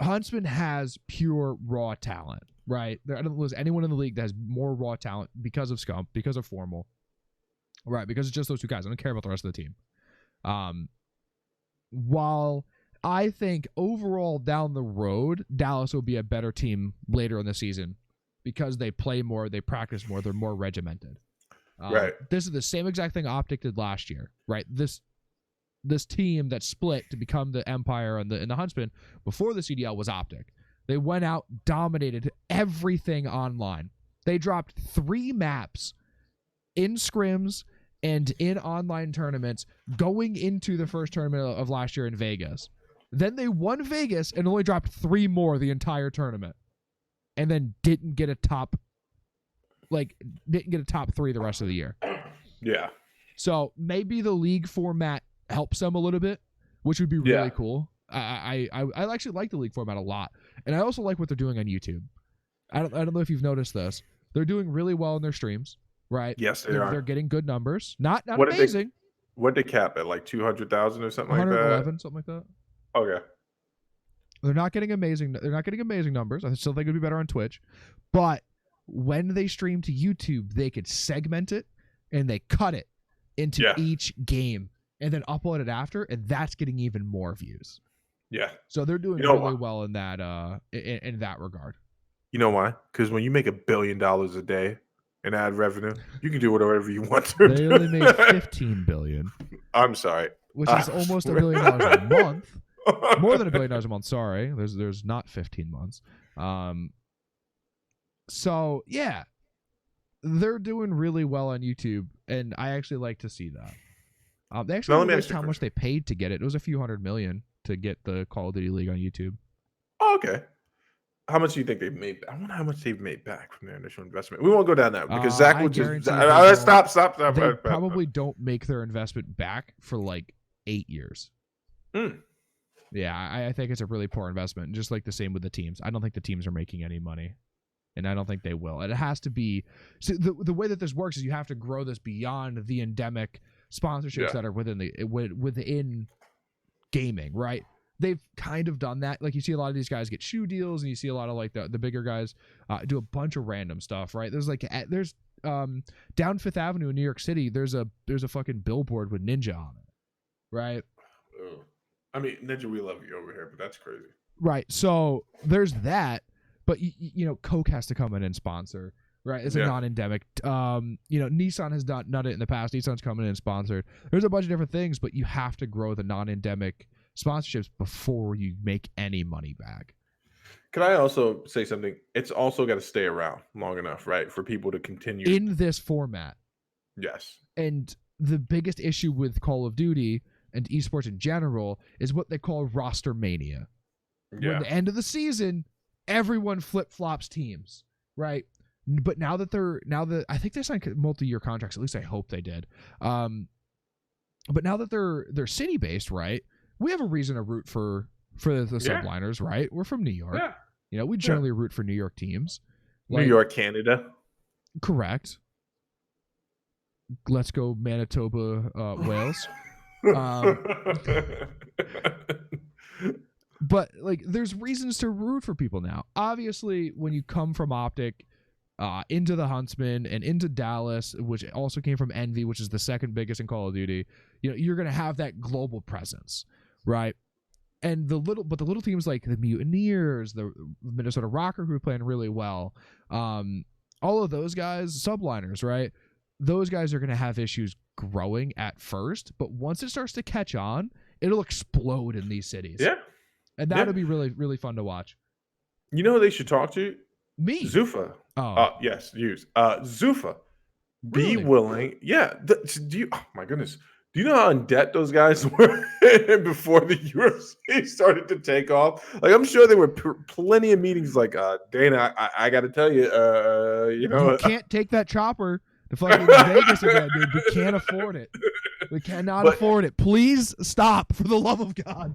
Huntsman has pure raw talent, right? I don't think there's anyone in the league that has more raw talent because of Scump, because of Formal, right? Because it's just those two guys. I don't care about the rest of the team. While I think overall down the road, Dallas will be a better team later in the season because they play more, they practice more, they're more regimented. Right. This is the same exact thing Optic did last year, right? This team that split to become the Empire and the Huntsman before the CDL was Optic. They went out, dominated everything online. They dropped 3 maps in scrims and in online tournaments going into the first tournament of last year in Vegas. Then they won Vegas and only dropped 3 more the entire tournament. And then didn't get a top 3 the rest of the year. Yeah. So maybe the league format helps them a little bit, which would be really cool. I actually like the league format a lot, and I also like what they're doing on YouTube. I don't know if you've noticed this. They're doing really well in their streams, right? Yes, they are. They're getting good numbers. Not amazing. What did they cap at, like 200,000 or something like that? 111, something like that. Okay. They're not getting amazing numbers. I still think it'd be better on Twitch, but when they stream to YouTube, they could segment it and they cut it into each game and then upload it after, and that's getting even more views. Yeah. So they're doing really well in that in that regard. You know why? Because when you make $1 billion a day in ad revenue, you can do whatever you want to. They only made $15 billion. I'm sorry. Which is almost $1 billion a month. More than $1 billion a month. Sorry, there's not 15 months. So yeah, they're doing really well on YouTube, and I actually like to see that. They actually released how much they paid to get it. It was a few $100 million to get the Call of Duty League on YouTube. Oh, okay. How much do you think they've made? I wonder how much they've made back from their initial investment. We won't go down that because Zach would just stop. They probably don't make their investment back for like 8 years. Yeah, I think it's a really poor investment. Just like the same with the teams. I don't think the teams are making any money, and I don't think they will. And it has to be the way that this works is you have to grow this beyond the endemic sponsorships that are within gaming, right? They've kind of done that. Like you see a lot of these guys get shoe deals, and you see a lot of like the bigger guys do a bunch of random stuff, right? There's down Fifth Avenue in New York City. There's a fucking billboard with Ninja on it, right? Oh. I mean, Ninja, we love you over here, but that's crazy. Right. So there's that, but you know, Coke has to come in and sponsor, right? It's a non-endemic. Nissan has done it in the past. Nissan's coming in and sponsored. There's a bunch of different things, but you have to grow the non-endemic sponsorships before you make any money back. Can I also say something? It's also got to stay around long enough, right, for people to continue in this format. Yes. And the biggest issue with Call of Duty and esports in general is what they call roster mania. Yeah. At the end of the season, everyone flip-flops teams, right? But now that I think they signed multi-year contracts, at least I hope they did. But now that they're city-based, right? We have a reason to root for the subliners, right? We're from New York. Yeah. You know, we generally root for New York teams. New York, Canada. Correct. Let's go Manitoba, Wales. But like, there's reasons to root for people now. Obviously, when you come from Optic into the Huntsman and into Dallas, which also came from Envy, which is the second biggest in Call of Duty, you're gonna have that global presence, right? And the little teams like the Mutineers, the Minnesota Rocker, who are playing really well, all of those guys, subliners, right? Those guys are gonna have issues growing at first, but once it starts to catch on, it'll explode in these cities. Yeah. And that'll be really, really fun to watch. You know who they should talk to? Me. Zuffa. Oh. Yes, use. Zuffa. Be Really? willing. Yeah. Oh my goodness. Do you know how in debt those guys were before the UFC started to take off? Like, I'm sure there were plenty of meetings like, Dana, I got to tell you, you can't take that chopper to fucking Vegas again, dude. We can't afford it. We cannot afford it. Please stop, for the love of God.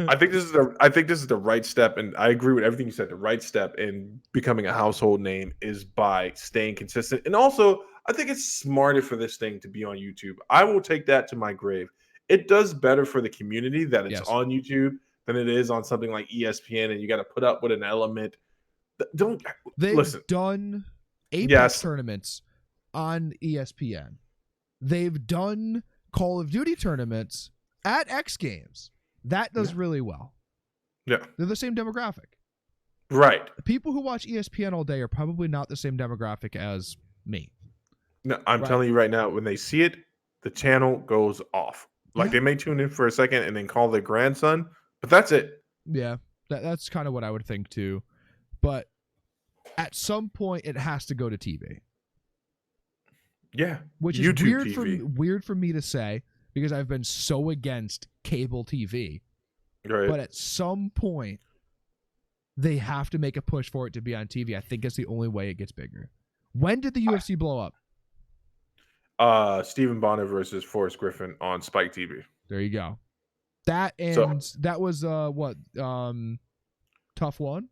I think this is the right step, and I agree with everything you said. The right step in becoming a household name is by staying consistent, and also I think it's smarter for this thing to be on YouTube. I will take that to my grave. It does better for the community that it's on YouTube than it is on something like ESPN, and you got to put up with an element. They've done Apex tournaments on ESPN. They've done Call of Duty tournaments at X Games. That does really well. Yeah. They're the same demographic. Right. The people who watch ESPN all day are probably not the same demographic as me. No, I'm telling you right now, when they see it, the channel goes off. Like, they may tune in for a second and then call their grandson, but that's it. Yeah, that's kind of what I would think too. But at some point, it has to go to TV. Yeah, which is weird for me to say because I've been so against cable TV. Right. But at some point, they have to make a push for it to be on TV. I think it's the only way it gets bigger. When did the UFC blow up? Stephen Bonner versus Forrest Griffin on Spike TV. There you go. That was what? Tough One?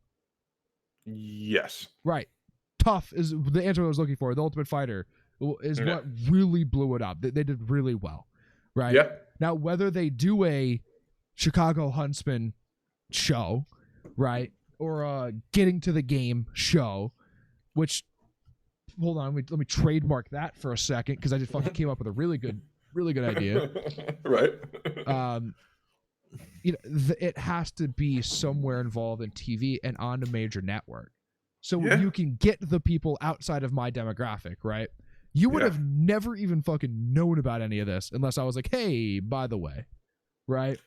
Yes. Right. Tough is the answer I was looking for. The Ultimate Fighter is what really blew it up. They did really well. Right? Yeah. Now, whether they do a Chicago Huntsman show, right, or a Getting to the Game show, which, hold on, let me trademark that for a second because I just fucking came up with a really good idea. Right. It has to be somewhere involved in TV and on a major network, so you can get the people outside of my demographic, right? You would have never even fucking known about any of this unless I was like, hey, by the way, right?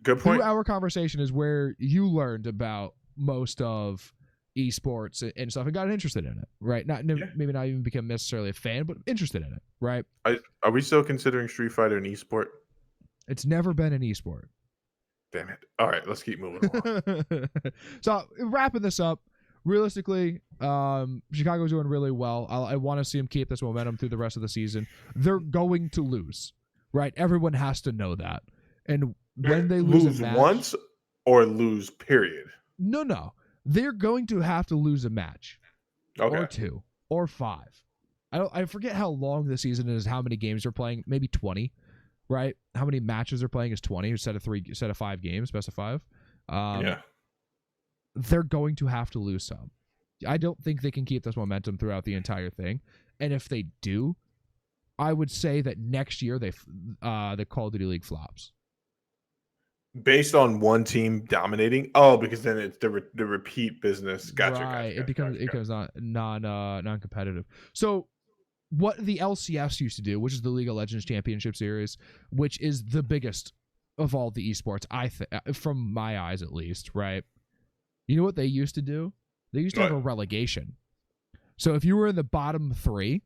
Good point. Through our conversation is where you learned about most of esports and stuff and got interested in it, right? Maybe not even become necessarily a fan, but interested in it, right? Are we still considering Street Fighter an esport? It's never been an esport. Damn it. All right, let's keep moving along. So, wrapping this up, realistically, Chicago's doing really well. I want to see them keep this momentum through the rest of the season. They're going to lose, right? Everyone has to know that. And when they lose a match, once or lose, period. No. They're going to have to lose a match. Okay. Or 2 or 5. I forget how long the season is, how many games they're playing, maybe 20, right? How many matches they're playing is 20, a set of 5 games, best of 5. They're going to have to lose some. I don't think they can keep this momentum throughout the entire thing. And if they do, I would say that next year the Call of Duty League flops. Based on one team dominating? Oh, because then it's the repeat business. Gotcha. Right. It becomes non-competitive. So what the LCS used to do, which is the League of Legends Championship Series, which is the biggest of all the esports, from my eyes at least, right? You know what they used to do? They used to have a relegation. So if you were in the bottom 3,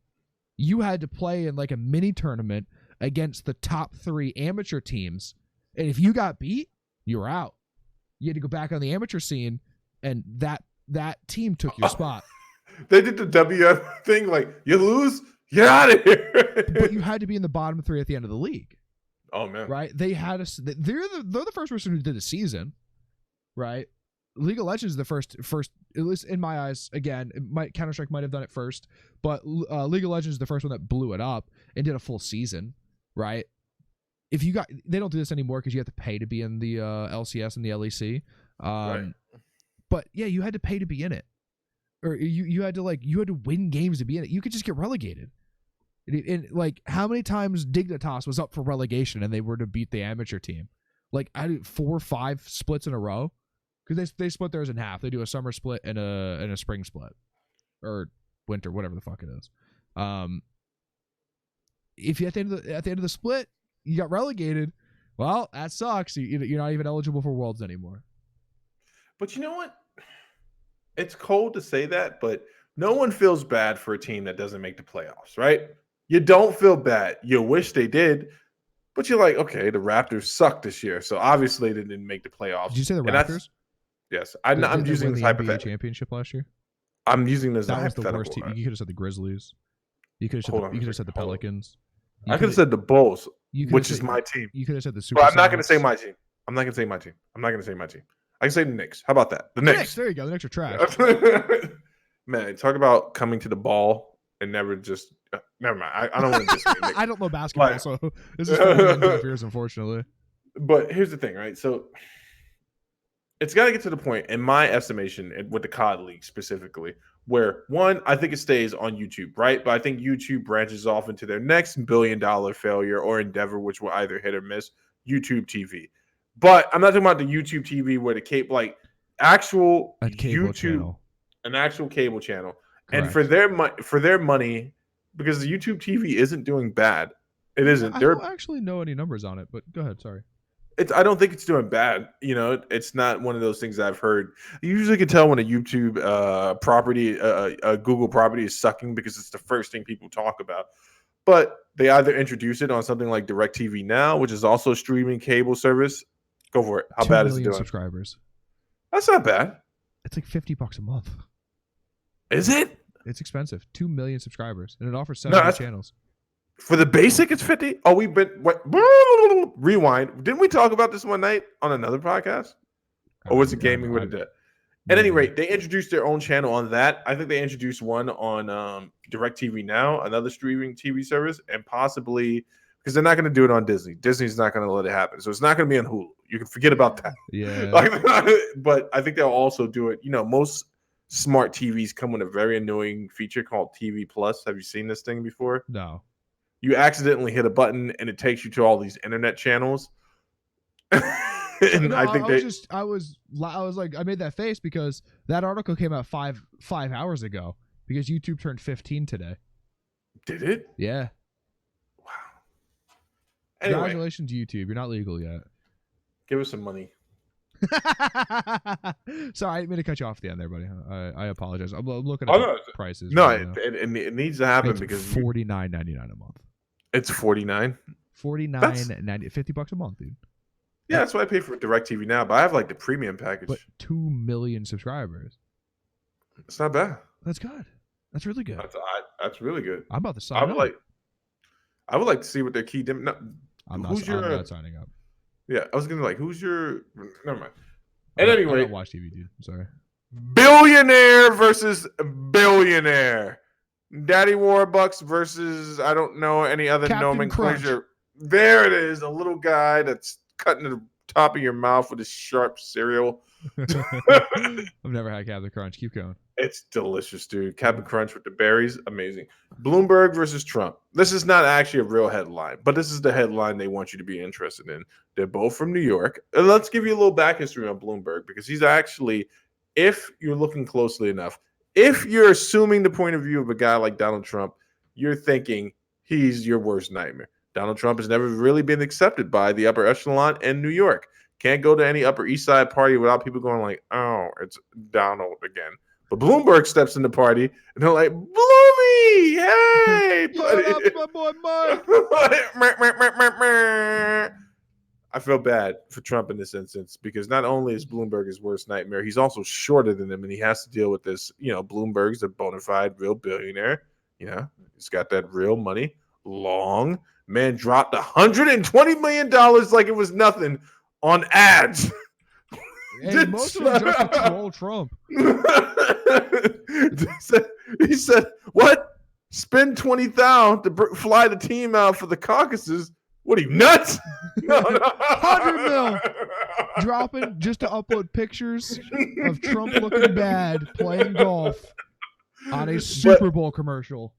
you had to play in like a mini tournament against the top 3 amateur teams. And if you got beat, you were out. You had to go back on the amateur scene, and that team took your spot. They did the WF thing, like, you lose, get out of here. But you had to be in the bottom 3 at the end of the league. Oh, man. Right? They had us. They're the first person who did the season, right? League of Legends is the first, at least in my eyes. Again, Counter-Strike might have done it first, but League of Legends is the first one that blew it up and did a full season, right? They don't do this anymore because you have to pay to be in the LCS and the LEC. Right. But yeah, you had to pay to be in it, or you had to win games to be in it. You could just get relegated. And like, how many times Dignitas was up for relegation and they were to beat the amateur team? Like, 4 or 5 splits in a row, because they split theirs in half. They do a summer split and a spring split, or winter, whatever the fuck it is. If you at the end of the split you got relegated, well, that sucks. You're not even eligible for Worlds anymore. But you know what? It's cold to say that, but no one feels bad for a team that doesn't make the playoffs, right? You don't feel bad. You wish they did, but you're like, okay, the Raptors suck this year, so obviously they didn't make the playoffs. Did you say the Raptors? Yes, I'm using this hypothetical. NBA championship last year. I'm using this. That was the worst team. You could have said the Grizzlies. You could have said the Pelicans. I could have said the Bulls, which is my team. You could have said the Super. But I'm not going to say my team. I'm not going to say my team. I can say the Knicks. How about that? The Knicks. There you go. The Knicks are trash. Man, talk about coming to the ball and never just. Never mind. I don't want to disagree. I don't know basketball, so this is interference, unfortunately. But here's the thing, right? So it's got to get to the point, in my estimation, with the COD League specifically, where, one, I think it stays on YouTube, right? But I think YouTube branches off into their next billion-dollar failure or endeavor, which will either hit or miss, YouTube TV. But I'm not talking about the YouTube TV where the actual YouTube channel. An actual cable channel. Correct. And for their money, because the YouTube TV isn't doing bad. It isn't. I don't actually know any numbers on it, but go ahead. Sorry. I don't think it's doing bad. You know, it's not one of those things I've heard. You usually can tell when a YouTube property, a Google property is sucking because it's the first thing people talk about. But they either introduce it on something like DirecTV Now, which is also a streaming cable service. Go for it. How bad is it doing? Subscribers. That's not bad. It's like $50 a month. Is it? It's expensive. 2 million subscribers, and it offers 7 channels. For the basic, it's 50. Oh, rewind. Didn't we talk about this one night on another podcast? Or was it Gaming with a Debt? At any rate, they introduced their own channel on that. I think they introduced one on DirecTV Now, another streaming TV service, and possibly because they're not going to do it on Disney. Disney's not going to let it happen, so it's not going to be on Hulu. You can forget about that. Yeah. But I think they'll also do it. You know, most smart TVs come with a very annoying feature called TV Plus. Have you seen this thing before? No. You accidentally hit a button and it takes you to all these internet channels. And I made that face because that article came out five hours ago because YouTube turned 15 today. Did it? Yeah. Wow. Anyway, congratulations, YouTube. You're not legal yet. Give us some money. Sorry, I didn't mean to cut you off at the end there, buddy. I apologize. I'm looking at prices. No, it needs to happen because $49.99 a month. It's $49. $49.90, $50 a month, dude. Yeah, that's what I pay for DirecTV Now, but I have like the premium package. But 2 million subscribers. It's not bad. That's good. That's really good. That's really good. I'm about to sign up. I would like to see what their key. I'm not signing up. Yeah, I was gonna who's your? Never mind. At any rate, I don't watch TV, dude. I'm sorry. Billionaire versus billionaire. Daddy Warbucks versus I don't know any other Captain nomenclature. Crunch. There it is, a little guy that's cutting the top of your mouth with his sharp cereal. I've never had Captain Crunch. Keep going. It's delicious, dude. Captain Crunch with the berries, amazing. Bloomberg versus Trump. This is not actually a real headline, but this is the headline they want you to be interested in. They're both from New York. And let's give you a little back history on Bloomberg because he's actually, if you're looking closely enough, if you're assuming the point of view of a guy like Donald Trump, you're thinking he's your worst nightmare. Donald Trump has never really been accepted by the upper echelon in New York. Can't go to any Upper East Side party without people going like, oh, it's Donald again. But Bloomberg steps in the party, and they're like, Bloomy, hey! My boy Mike. I feel bad for Trump in this instance because not only is Bloomberg his worst nightmare, he's also shorter than him, and he has to deal with this. You know, Bloomberg's a bona fide real billionaire. You know, he's got that real money. Long man dropped $120 million like it was nothing on ads. And most of them just to troll Trump. He said, what? Spend $20,000 to fly the team out for the caucuses? What are you, nuts? No. 100 mil. dropping just to upload pictures of Trump looking bad playing golf on a Super Bowl commercial.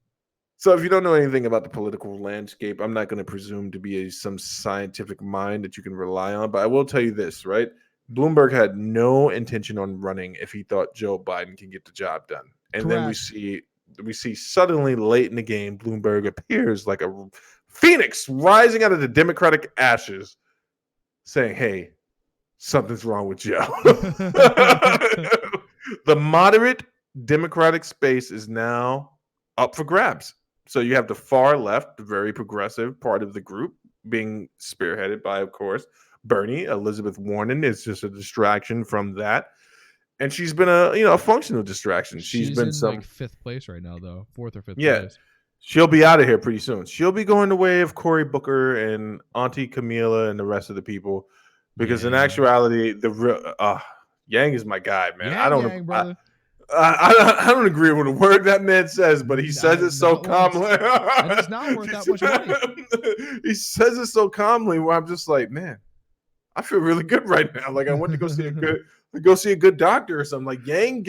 So if you don't know anything about the political landscape, I'm not going to presume to be some scientific mind that you can rely on, but I will tell you this, right? Bloomberg had no intention on running if he thought Joe Biden can get the job done. And Correct. Then we see suddenly late in the game, Bloomberg appears like a phoenix rising out of the Democratic ashes saying, hey, something's wrong with Joe. The moderate Democratic space is now up for grabs. So you have the far left, the very progressive part of the group being spearheaded by, of course, Bernie. Elizabeth Warren is just a distraction from that. And she's been a functional distraction. She's been in like 5th place right now, though. 4th or 5th place. She'll be out of here pretty soon. She'll be going the way of Cory Booker and Auntie Camila and the rest of the people. Because in actuality, the real Yang is my guy, man. I don't agree with a word that man says, but he says it so calmly. And it's not worth that much money. He says it so calmly where I'm just like, man, I feel really good right now. Like I went to go see a good doctor or something. Like Yang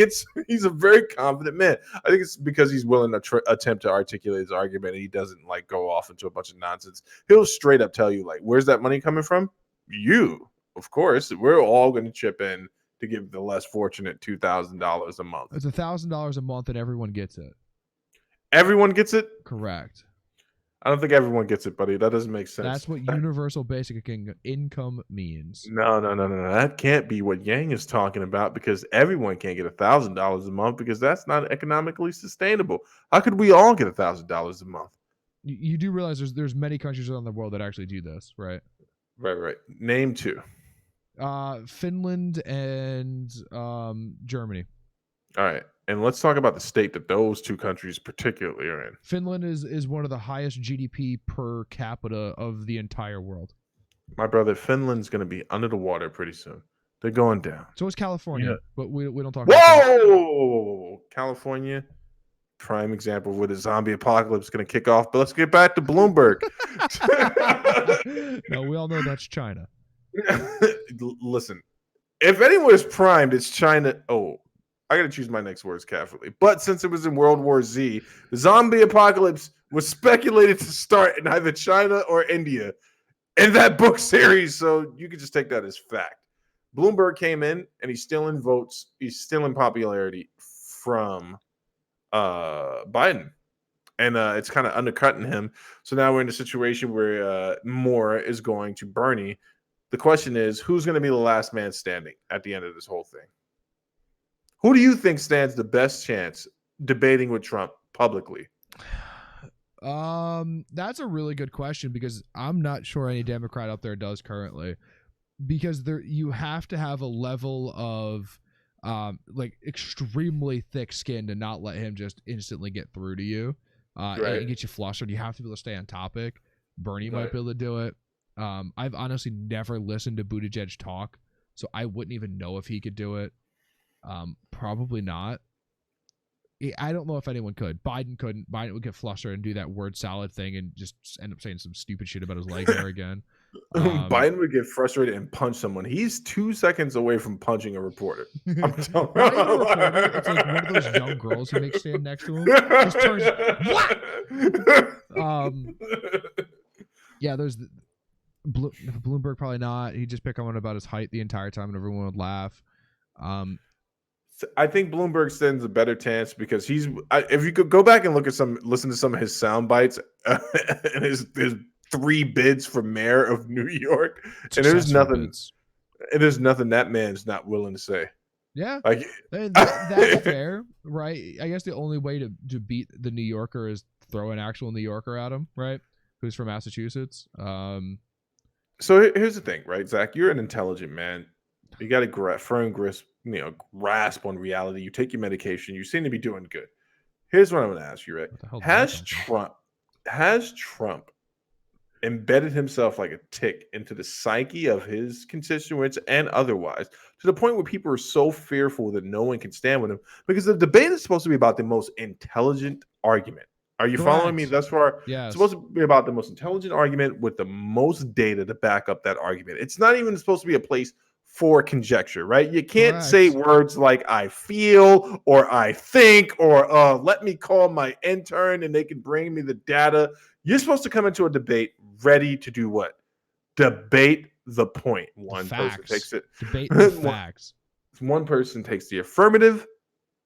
he's a very confident man. I think it's because he's willing to attempt to articulate his argument and he doesn't like go off into a bunch of nonsense. He'll straight up tell you like, where's that money coming from? You, of course. We're all going to chip in to give the less fortunate $2,000 a month. It's $1,000 a month and everyone gets it. Everyone gets it? Correct. I don't think everyone gets it, buddy. That doesn't make sense. That's what universal basic income means. No. That can't be what Yang is talking about because everyone can't get $1,000 a month because that's not economically sustainable. How could we all get $1,000 a month? You do realize there's many countries around the world that actually do this, right? Right. Name 2. Finland and Germany. All right. And let's talk about the state that those 2 countries particularly are in. Finland is one of the highest GDP per capita of the entire world. My brother, Finland's going to be under the water pretty soon. They're going down. So is California, but we don't talk about that. California, prime example of where the zombie apocalypse is going to kick off. But let's get back to Bloomberg. No, we all know that's China. Listen, if anyone is primed, it's China. Oh, I got to choose my next words carefully. But since it was in World War Z, the zombie apocalypse was speculated to start in either China or India in that book series. So you could just take that as fact. Bloomberg came in and he's stealing votes. He's stealing popularity from Biden. And it's kind of undercutting him. So now we're in a situation where Moore is going to Bernie. The question is, who's going to be the last man standing at the end of this whole thing? Who do you think stands the best chance debating with Trump publicly? That's a really good question because I'm not sure any Democrat out there does currently. Because you have to have a level of like extremely thick skin to not let him just instantly get through to you and get you flustered. You have to be able to stay on topic. Bernie might be able to do it. I've honestly never listened to Buttigieg talk, so I wouldn't even know if he could do it. Probably not. I don't know if anyone could. Biden couldn't. Biden would get flustered and do that word salad thing and just end up saying some stupid shit about his leg hair again. Biden would get frustrated and punch someone. He's 2 seconds away from punching a reporter. I'm telling you. It's like one of those young girls he makes stand next to him. Just turns, what? Yeah, there's Bloomberg probably not. He'd just pick on about his height the entire time and everyone would laugh. I think Bloomberg stands a better chance because if you could go back and listen to some of his sound bites and his 3 bids for mayor of New York, and there's nothing that man's not willing to say. Yeah, like that's fair, right? I guess the only way to beat the New Yorker is throw an actual New Yorker at him, right? Who's from Massachusetts. So here's the thing, right, Zach? You're an intelligent man. You got a firm grasp on reality. You take your medication. You seem to be doing good. Here's what I'm going to ask you, right? Has Trump embedded himself like a tick into the psyche of his constituents and otherwise, to the point where people are so fearful that no one can stand with him? Because the debate is supposed to be about the most intelligent argument. Are you following me thus far? Yeah. It's supposed to be about the most intelligent argument with the most data to back up that argument. It's not even supposed to be a place for conjecture, right? You can't say words like I feel or I think or let me call my intern and they can bring me the data. You're supposed to come into a debate ready to do what? Debate the point. One person takes it. Debate the facts. One person takes the affirmative,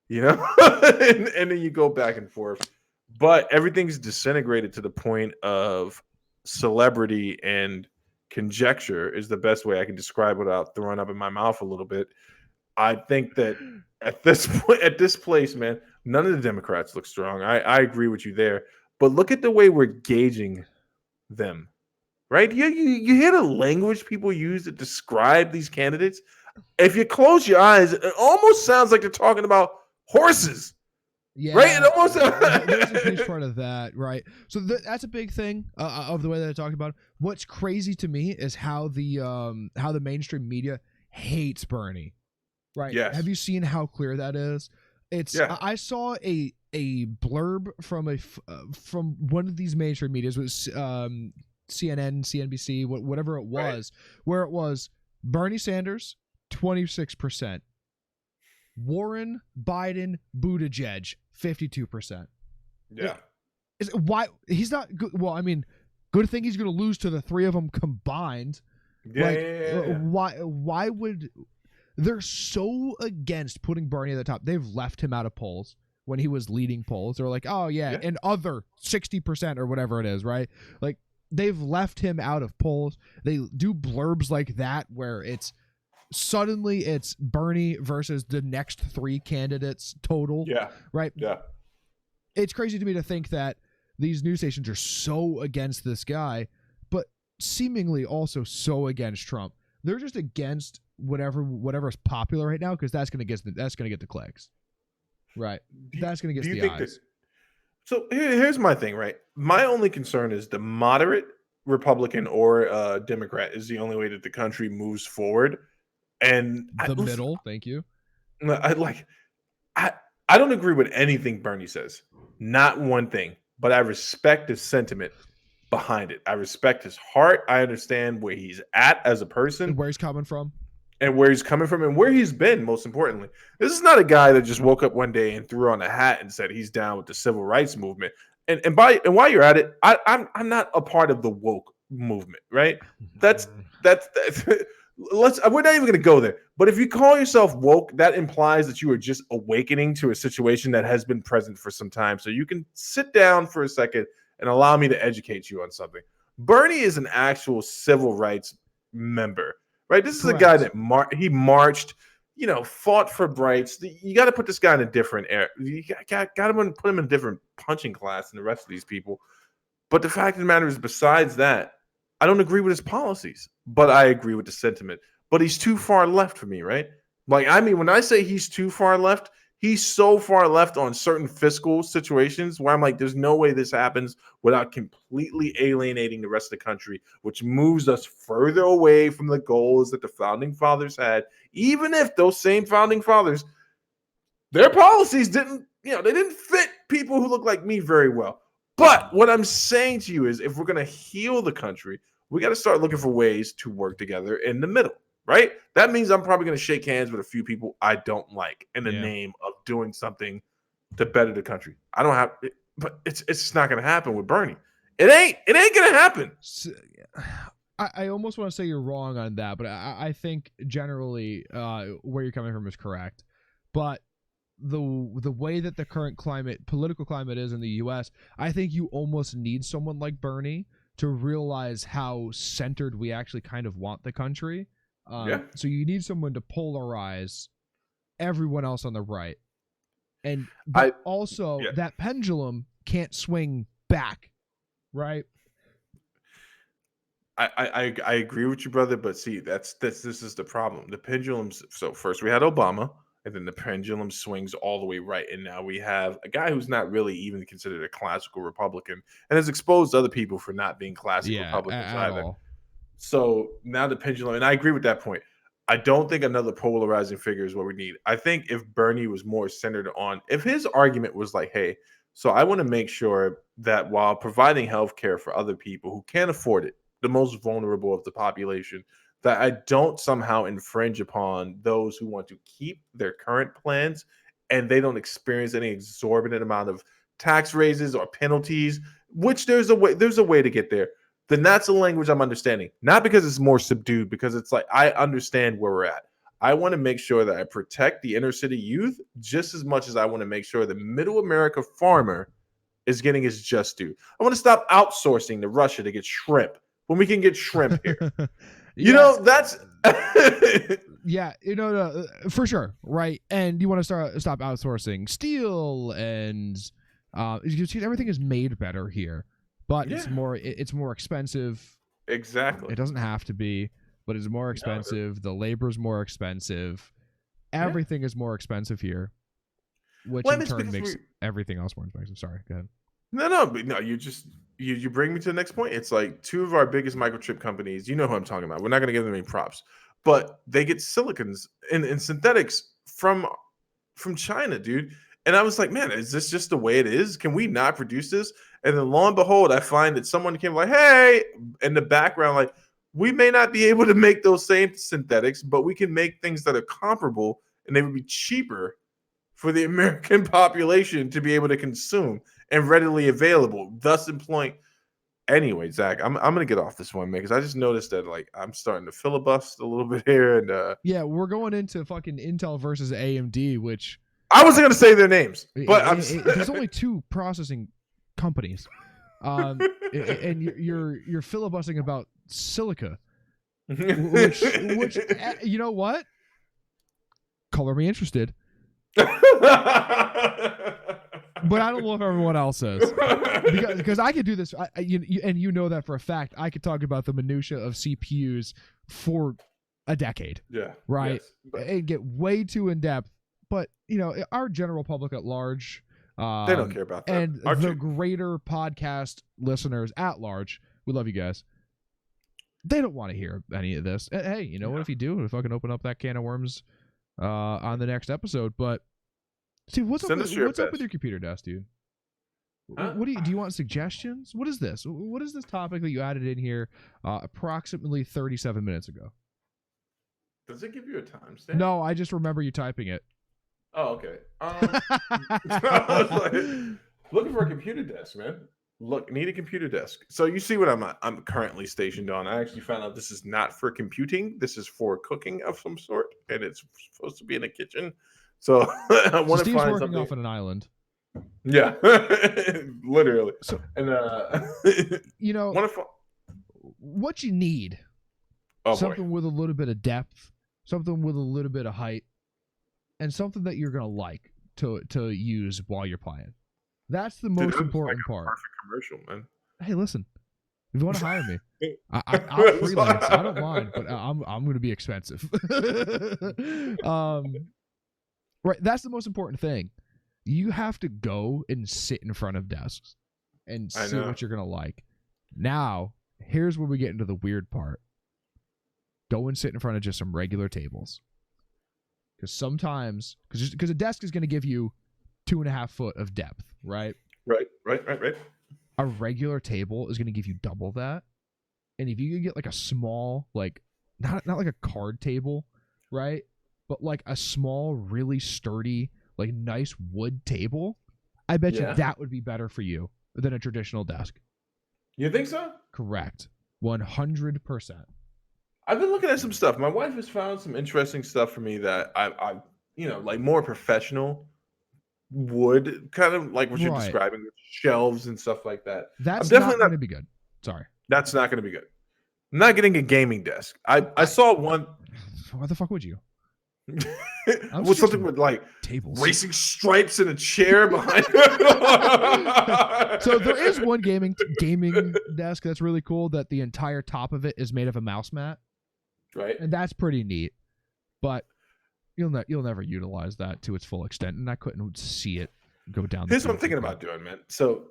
and then you go back and forth. But everything's disintegrated to the point of celebrity and conjecture is the best way I can describe without throwing up in my mouth a little bit. I think that at this point, at this place, man, none of the Democrats look strong. I agree with you there. But look at the way we're gauging them, right? You hear the language people use to describe these candidates. If you close your eyes, it almost sounds like they're talking about horses. Yeah, right. It almost there's a huge part of that, right? So that's a big thing of the way that I talked about it. What's crazy to me is how the mainstream media hates Bernie, right? Yes. Have you seen how clear that is? I saw a blurb from one of these mainstream medias, was CNN, CNBC, whatever it was, where it was Bernie Sanders 26%. Warren, Biden, Buttigieg, 52%. Yeah. Why he's not good? Well, I mean, good thing he's going to lose to the three of them combined. Yeah. Why would they're so against putting Bernie at the top? They've left him out of polls when he was leading polls. They're like, oh yeah, and other 60% or whatever it is, right? Like they've left him out of polls. They do blurbs like that where suddenly it's Bernie versus the next three candidates total. Yeah. Right. Yeah. It's crazy to me to think that these news stations are so against this guy, but seemingly also so against Trump. They're just against whatever is popular right now because that's going to get the clicks. Right. That's going to get the eyes. So here's my thing, right? My only concern is the moderate Republican or Democrat is the only way that the country moves forward. And middle, thank you. I don't agree with anything Bernie says. Not one thing. But I respect the sentiment behind it. I respect his heart. I understand where he's at as a person. And where he's coming from. And where he's coming from and where he's been, most importantly. This is not a guy that just woke up one day and threw on a hat and said he's down with the civil rights movement. And while you're at it, I'm not a part of the woke movement, right? That's we're not even going to go there. But if you call yourself woke, that implies that you are just awakening to a situation that has been present for some time. So you can sit down for a second and allow me to educate you on something. Bernie is an actual civil rights member, right? This is a guy that marched, fought for rights. You got to put this guy in a different era. You got to put him in a different punching class than the rest of these people. But the fact of the matter is, besides that, I don't agree with his policies, but I agree with the sentiment. But he's too far left for me, right? Like, I mean, when I say he's too far left, he's so far left on certain fiscal situations where I'm like, there's no way this happens without completely alienating the rest of the country, which moves us further away from the goals that the founding fathers had, even if those same founding fathers, their policies didn't fit people who look like me very well. But what I'm saying to you is, if we're going to heal the country, we got to start looking for ways to work together in the middle, right? That means I'm probably going to shake hands with a few people I don't like in the name of doing something to better the country. I don't have, but it's just not going to happen with Bernie. It ain't going to happen. So, I almost want to say you're wrong on that, but I think generally where you're coming from is correct. But the way that the current political climate is in the U.S., I think you almost need someone like Bernie to realize how centered we actually kind of want the country. So you need someone to polarize everyone else on the right. But also that pendulum can't swing back, right? I agree with you, brother, but see, this is the problem. The pendulums. So first we had Obama, and then the pendulum swings all the way right, and now we have a guy who's not really even considered a classical Republican, and has exposed other people for not being classical Republicans either. All. So now the pendulum, and I agree with that point. I don't think another polarizing figure is what we need. I think if Bernie was more centered on, if his argument was like, hey, so I want to make sure that while providing health care for other people who can't afford it, the most vulnerable of the population, that I don't somehow infringe upon those who want to keep their current plans and they don't experience any exorbitant amount of tax raises or penalties, which there's a way to get there. Then that's a language I'm understanding. Not because it's more subdued, because it's like I understand where we're at. I want to make sure that I protect the inner city youth just as much as I want to make sure the middle America farmer is getting his just due. I want to stop outsourcing to Russia to get shrimp when we can get shrimp here. You know, that's yeah, for sure, right? And you want to stop outsourcing steel and you see everything is made better here, but it's more expensive. Exactly. It doesn't have to be, but it's more expensive. The labor's more expensive. Everything is more expensive here, which in turn makes everything else more expensive. Sorry, go ahead. No. You bring me to the next point. It's like two of our biggest microchip companies. You know who I'm talking about. We're not going to give them any props, but they get silicons and synthetics from China, dude. And I was like, man, is this just the way it is? Can we not produce this? And then lo and behold, I find that someone came like, hey, in the background, like, we may not be able to make those same synthetics, but we can make things that are comparable and they would be cheaper for the American population to be able to consume and readily available, thus employing. Anyway, Zach, I'm gonna get off this one, man, because I just noticed that like I'm starting to filibust a little bit here, and yeah, we're going into fucking Intel versus AMD, which I wasn't gonna say their names, but there's only two processing companies, and you're filibustering about silica, which you know what? Color me interested. But I don't know if everyone else is, because I could do this. And you know that for a fact. I could talk about the minutia of CPUs for a decade. Yeah. Right. Yes, and get way too in depth. But our general public at large, they don't care about that. And the greater podcast listeners at large, we love you guys. They don't want to hear any of this. Hey, you know what? If you do, if I can open up that can of worms on the next episode, but. Steve, what's up with your computer desk, dude? What do you want suggestions? What is this? What is this topic that you added in here approximately 37 minutes ago? Does it give you a timestamp? No, I just remember you typing it. Oh, okay. I was like, looking for a computer desk, man. Need a computer desk. So you see what I'm currently stationed on. I actually found out this is not for computing. This is for cooking of some sort, and it's supposed to be in a kitchen. So I want to find working off on an island. Yeah, literally. So, and what you need? Something with a little bit of depth, something with a little bit of height, and something that you're gonna like to use while you're playing. That's the most important part. Perfect commercial, man. Hey, listen. If you want to hire me, I'll freelance. I don't mind, but I'm going to be expensive. Right, that's the most important thing. You have to go and sit in front of desks and see what you're going to like. Now, here's where we get into the weird part. Go and sit in front of just some regular tables. Because sometimes, because a desk is going to give you 2.5 foot of depth, right? Right. A regular table is going to give you double that. And if you could get like a small, like, not like a card table, right? But like a small, really sturdy, like nice wood table, I bet you that would be better for you than a traditional desk. You think so? Correct. 100%. I've been looking at some stuff. My wife has found some interesting stuff for me that I like more professional wood, kind of like what you're describing, with shelves and stuff like that. That's definitely not going to be good. Sorry. That's not going to be good. I'm not getting a gaming desk. I saw one. Why the fuck would you? With something with like tables, racing stripes, and a chair behind. So there is one gaming desk that's really cool. That the entire top of it is made of a mouse mat, right? And that's pretty neat. But you'll never utilize that to its full extent, and I couldn't see it go down. Here's what I'm thinking about doing, man. So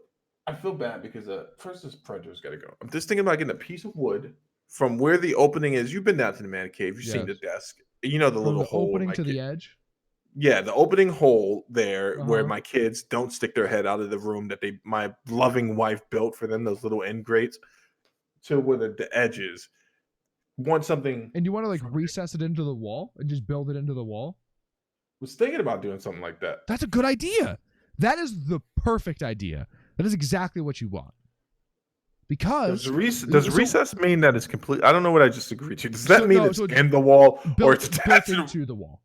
I feel bad because first this printer's got to go. I'm just thinking about getting a piece of wood from where the opening is. You've been down to the man cave. You've seen the desk. You know the little hole opening to the edge. Yeah, the opening hole there where my kids don't stick their head out of the room that my loving wife built for them. Those little end grates to where the edge is. want something. And you want to like recess it into the wall and just build it into the wall? Was thinking about doing something like that. That's a good idea. That is the perfect idea. That is exactly what you want. Because does recess mean that it's complete? I don't know what I just agreed to. Does that mean it's in the wall or it's attached into the wall?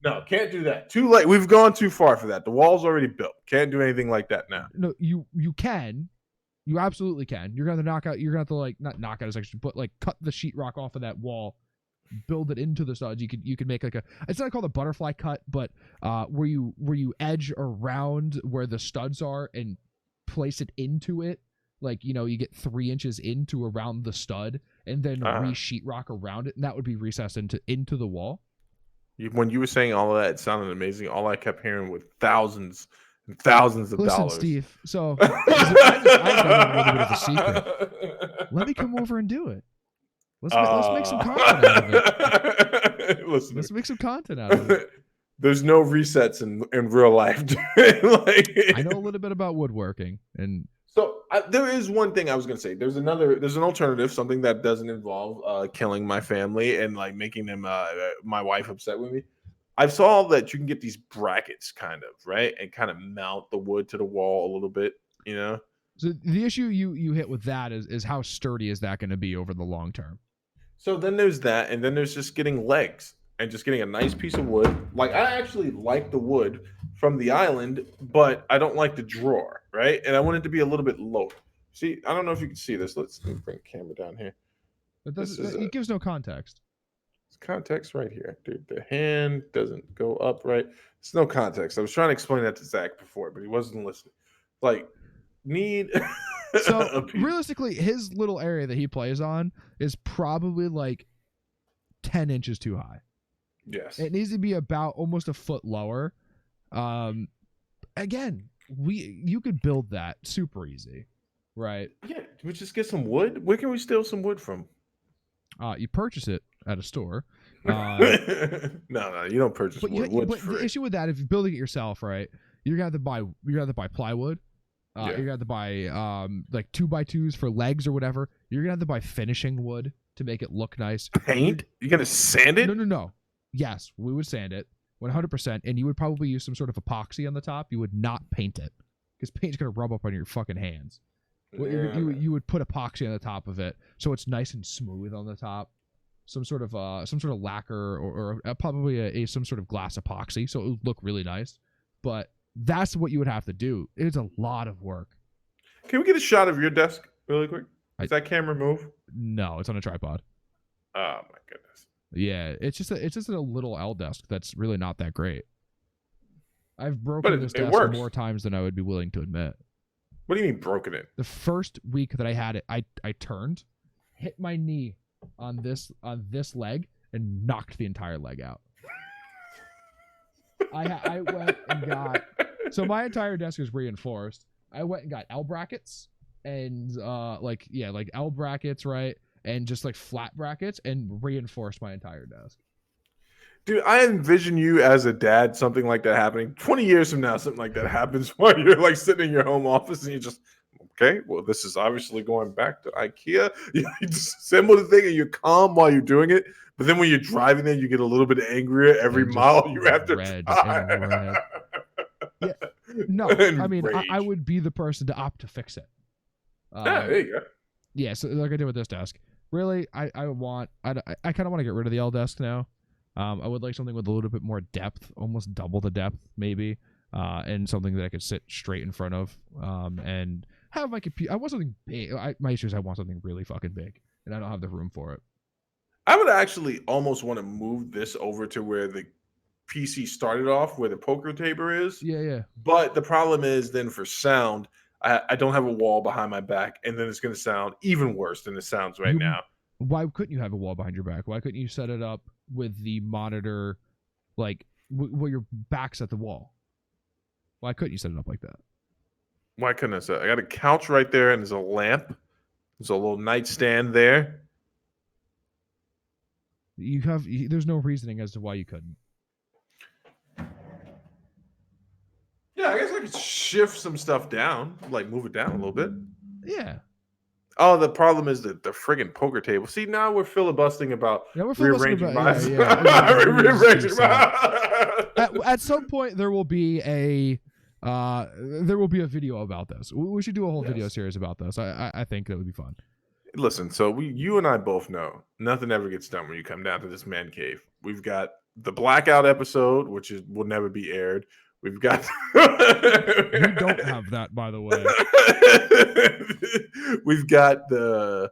No, can't do that. Too late. We've gone too far for that. The wall's already built. Can't do anything like that now. No, you can. You absolutely can. You're gonna have to have to like not knock out a section, but like cut the sheetrock off of that wall, build it into the studs. You could make like it's not called a butterfly cut, but where you edge around where the studs are and place it into it. Like, you know, you get 3 inches into around the stud and then re-sheetrock around it, and that would be recessed into the wall. When you were saying all of that, it sounded amazing. All I kept hearing was thousands and thousands of dollars. Listen, Steve, so I know a little bit of a secret. Let me come over and do it. Let's make some content out of it. Let's make some content out of it. There's no resets in real life. I know a little bit about woodworking, and so there is one thing I was going to say. There's an alternative, something that doesn't involve killing my family and like making them my wife upset with me. I saw that you can get these brackets kind of, right? And kind of mount the wood to the wall a little bit, you know? So the issue you hit with that is how sturdy is that going to be over the long term? So then there's that, and then there's just getting legs and just getting a nice piece of wood. Like, I actually like the wood from the island, but I don't like the drawer, right? And I want it to be a little bit low. See, I don't know if you can see this. Let me bring the camera down here. It gives no context. It's context right here, dude. The hand doesn't go up right. It's no context. I was trying to explain that to Zach before, but he wasn't listening. Like, need... So, realistically, his little area that he plays on is probably like 10 inches too high. Yes. It needs to be about almost a foot lower. Again, you could build that super easy, right? Yeah, we just get some wood. Where can we steal some wood from? You purchase it at a store. No, you don't purchase wood. But the issue with that, if you're building it yourself, right, you're gonna have to buy plywood. You're gonna have to buy like 2x2s for legs or whatever. You're gonna have to buy finishing wood to make it look nice. Paint? You're gonna sand it? No. Yes, we would sand it 100%, and you would probably use some sort of epoxy on the top. You would not paint it because paint's gonna rub up on your fucking hands. Yeah. You would put epoxy on the top of it so it's nice and smooth on the top. Some sort of lacquer or probably some sort of glass epoxy, so it would look really nice. But that's what you would have to do. It's a lot of work. Can we get a shot of your desk really quick? Does that camera move? No, it's on a tripod. Oh my goodness. Yeah, it's just a little L desk that's really not that great. I've broken this desk more times than I would be willing to admit. What do you mean broken it? The first week that I had it, I turned, hit my knee on this leg, and knocked the entire leg out. I went and got, so my entire desk is reinforced. I went and got L brackets and like L brackets, right? And just like flat brackets and reinforced my entire desk. Dude, I envision you as a dad, something like that happening 20 years from now. Something like that happens while you're like sitting in your home office and you just, okay, well, this is obviously going back to IKEA. You just assemble the thing and you're calm while you're doing it. But then when you're driving there, you get a little bit angrier every mile you have to red. Yeah. No, I mean, I would be the person to opt to fix it. There you go. Yeah, so like I did with this desk. Really, I kind of want to get rid of the L desk now. I would like something with a little bit more depth, almost double the depth, maybe, and something that I could sit straight in front of, and have my computer. I want something big. My issue is I want something really fucking big, and I don't have the room for it. I would actually almost want to move this over to where the PC started off, where the poker table is. Yeah. But the problem is then for sound, I don't have a wall behind my back, and then it's going to sound even worse than it sounds right now. Why couldn't you have a wall behind your back? Why couldn't you set it up with the monitor, like where your back's at the wall? Why couldn't you set it up like that? Why couldn't I set? I got a couch right there, and there's a lamp. There's a little nightstand there. There's no reasoning as to why you couldn't. Yeah, I guess I could shift some stuff down, like move it down a little bit. Yeah. Oh, the problem is that the friggin' poker table. See, now we're filibustering about rearranging my At some point, there will be a video about this. We should do a whole video series about this. I think that would be fun. Listen, so you and I both know nothing ever gets done when you come down to this man cave. We've got the blackout episode, which will never be aired. We've got we don't have that, by the way. We've got the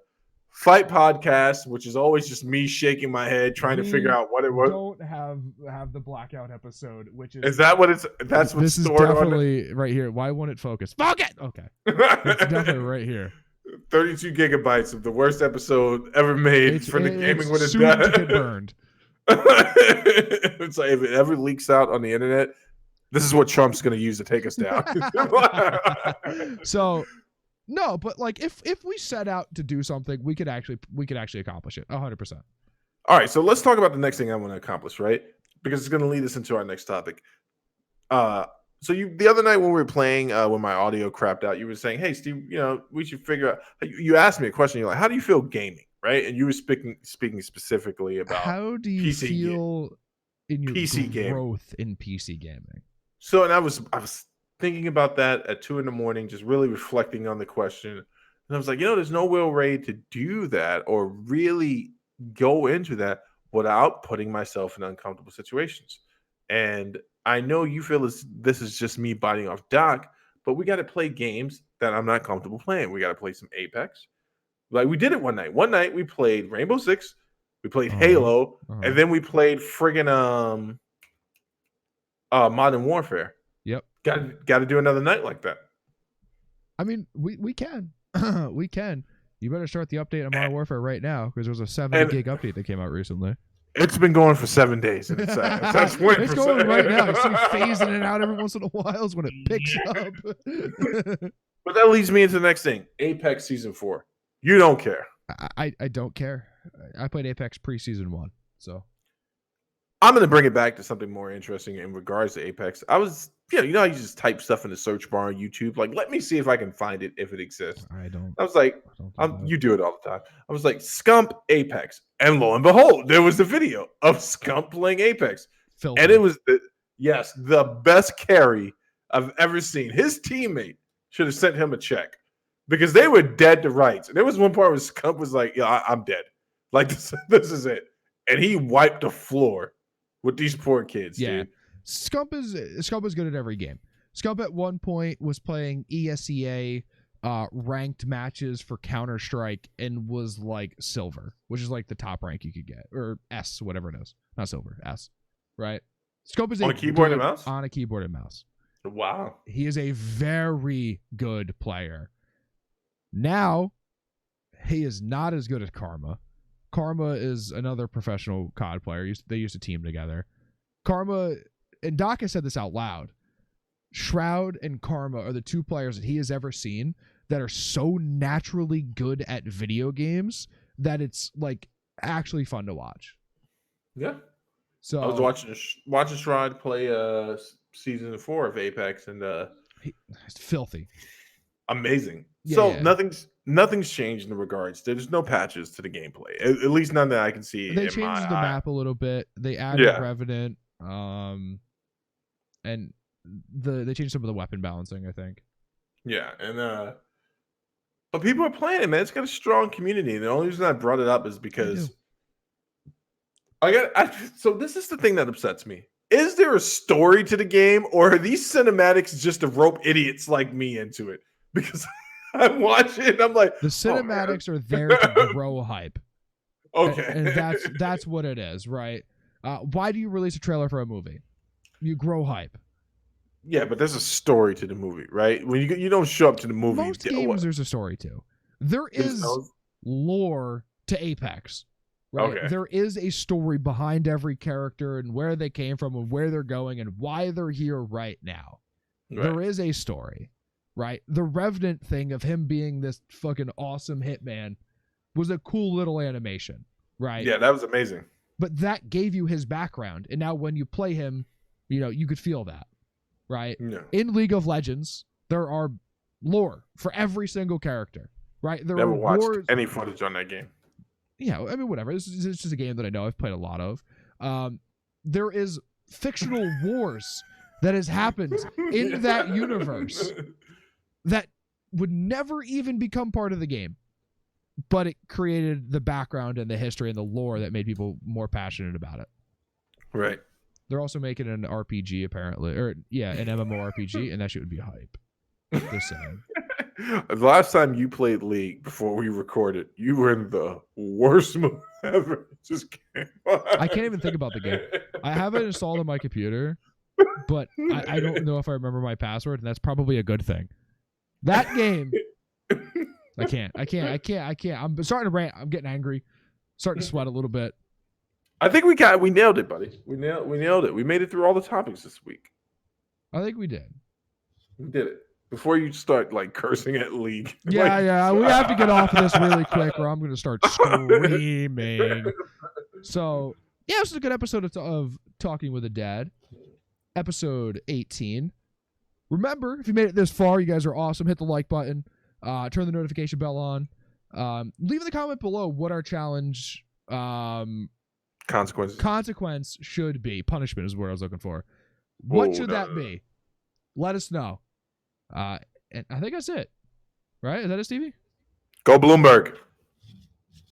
fight podcast, which is always just me shaking my head trying to figure out what it was. Don't have the blackout episode, which is that what it's that's what's this stored is definitely on right here. Why won't it focus? Focus. Okay, it's definitely right here. 32 gigabytes of the worst episode ever made for the gaming when it's done. To get burned. It's like if it ever leaks out on the internet, this is what Trump's going to use to take us down. So, no, but like if we set out to do something, we could actually accomplish it 100%. All right, so let's talk about the next thing I want to accomplish, right? Because it's going to lead us into our next topic. So the other night when we were playing, when my audio crapped out, you were saying, "Hey, Steve, we should figure out." You asked me a question. You're like, "How do you feel gaming?" Right? And you were speaking specifically about how do you feel in your PC growth in PC gaming. So, and I was thinking about that at 2 a.m, just really reflecting on the question, and I was like, there's no real way to do that or really go into that without putting myself in uncomfortable situations. And I know you feel this is just me biting off Doc, but we got to play games that I'm not comfortable playing. We got to play some Apex. Like we did it one night. One night we played Rainbow Six, we played Halo, and then we played friggin' Modern Warfare. Yep. Got to do another night like that. I mean, we can. We can. You better start the update on Modern Warfare right now because there was a 7 gig update that came out recently. It's been going for 7 days. And it's going right now. You see me phasing it out every once in a while is when it picks up. But that leads me into the next thing. Apex Season 4. You don't care. I don't care. I played Apex pre-Season 1. So I'm going to bring it back to something more interesting in regards to Apex. I was, how you just type stuff in the search bar on YouTube? Like, let me see if I can find it if it exists. I was like, you do it all the time. I was like, Scump Apex. And lo and behold, there was the video of Scump playing Apex. Filthy. And it was, the best carry I've ever seen. His teammate should have sent him a check because they were dead to rights. And there was one part where Scump was like, I'm dead. Like, this is it. And he wiped the floor with these poor kids, dude. Scump is good at every game. Scump at one point was playing ESEA ranked matches for Counter-Strike and was like silver, which is like the top rank you could get, or S, whatever it is. Not silver, S, right? Scump is on a keyboard and mouse? On a keyboard and mouse. Wow. He is a very good player. Now, he is not as good as Karma. Karma is another professional COD player. They used to team together. Karma, and Doc has said this out loud, Shroud and Karma are the two players that he has ever seen that are so naturally good at video games that it's like actually fun to watch. Yeah. So I was watching Shroud play Season 4 of Apex, and it's filthy. Amazing. Nothing's changed in regards. There's no patches to the gameplay. At least none that I can see. They changed the map a little bit. They added Revenant. And they changed some of the weapon balancing, I think. Yeah, and but people are playing it, man. It's got a strong community. The only reason I brought it up is because so this is the thing that upsets me. Is there a story to the game, or are these cinematics just to rope idiots like me into it? Because I'm watching it, I'm like, the cinematics are there to grow hype. Okay. And that's what it is, right? Why do you release a trailer for a movie? You grow hype. Yeah, but there's a story to the movie, right? When you don't show up to the movie. Most games there's a story to. There is lore to Apex, right? Okay. There is a story behind every character and where they came from and where they're going and why they're here right now. Right. There is a story, right? The Revenant thing of him being this fucking awesome hitman was a cool little animation, right? Yeah, that was amazing. But that gave you his background. And now when you play him, you could feel that, right? Yeah. In League of Legends, there are lore for every single character, right? There Never are watched wars. any footage on that game. Yeah, I mean, whatever. It's just a game that I know I've played a lot of. There is fictional wars that has happened in that universe that would never even become part of the game, but it created the background and the history and the lore that made people more passionate about it. Right. They're also making an RPG apparently, or an MMORPG, and that shit would be hype. Just saying. The last time you played League before we recorded, you were in the worst mood ever. Just came on. I can't even think about the game. I have it installed on my computer, but I don't know if I remember my password, and that's probably a good thing. That game, I can't. I'm starting to rant. I'm getting angry. Starting to sweat a little bit. I think we nailed it, buddy. We nailed it. We made it through all the topics this week. I think we did. We did it. Before you start like cursing at League. Yeah. We have to get off of this really quick, or I'm going to start screaming. So, yeah, this is a good episode of Talking with a Dad. Episode 18. Remember, if you made it this far, you guys are awesome. Hit the like button. Turn the notification bell on. Leave in the comment below what our challenge consequence should be. Punishment is what I was looking for. What should that be? Let us know. And I think that's it. Right? Is that it, Stevie? Go Bloomberg.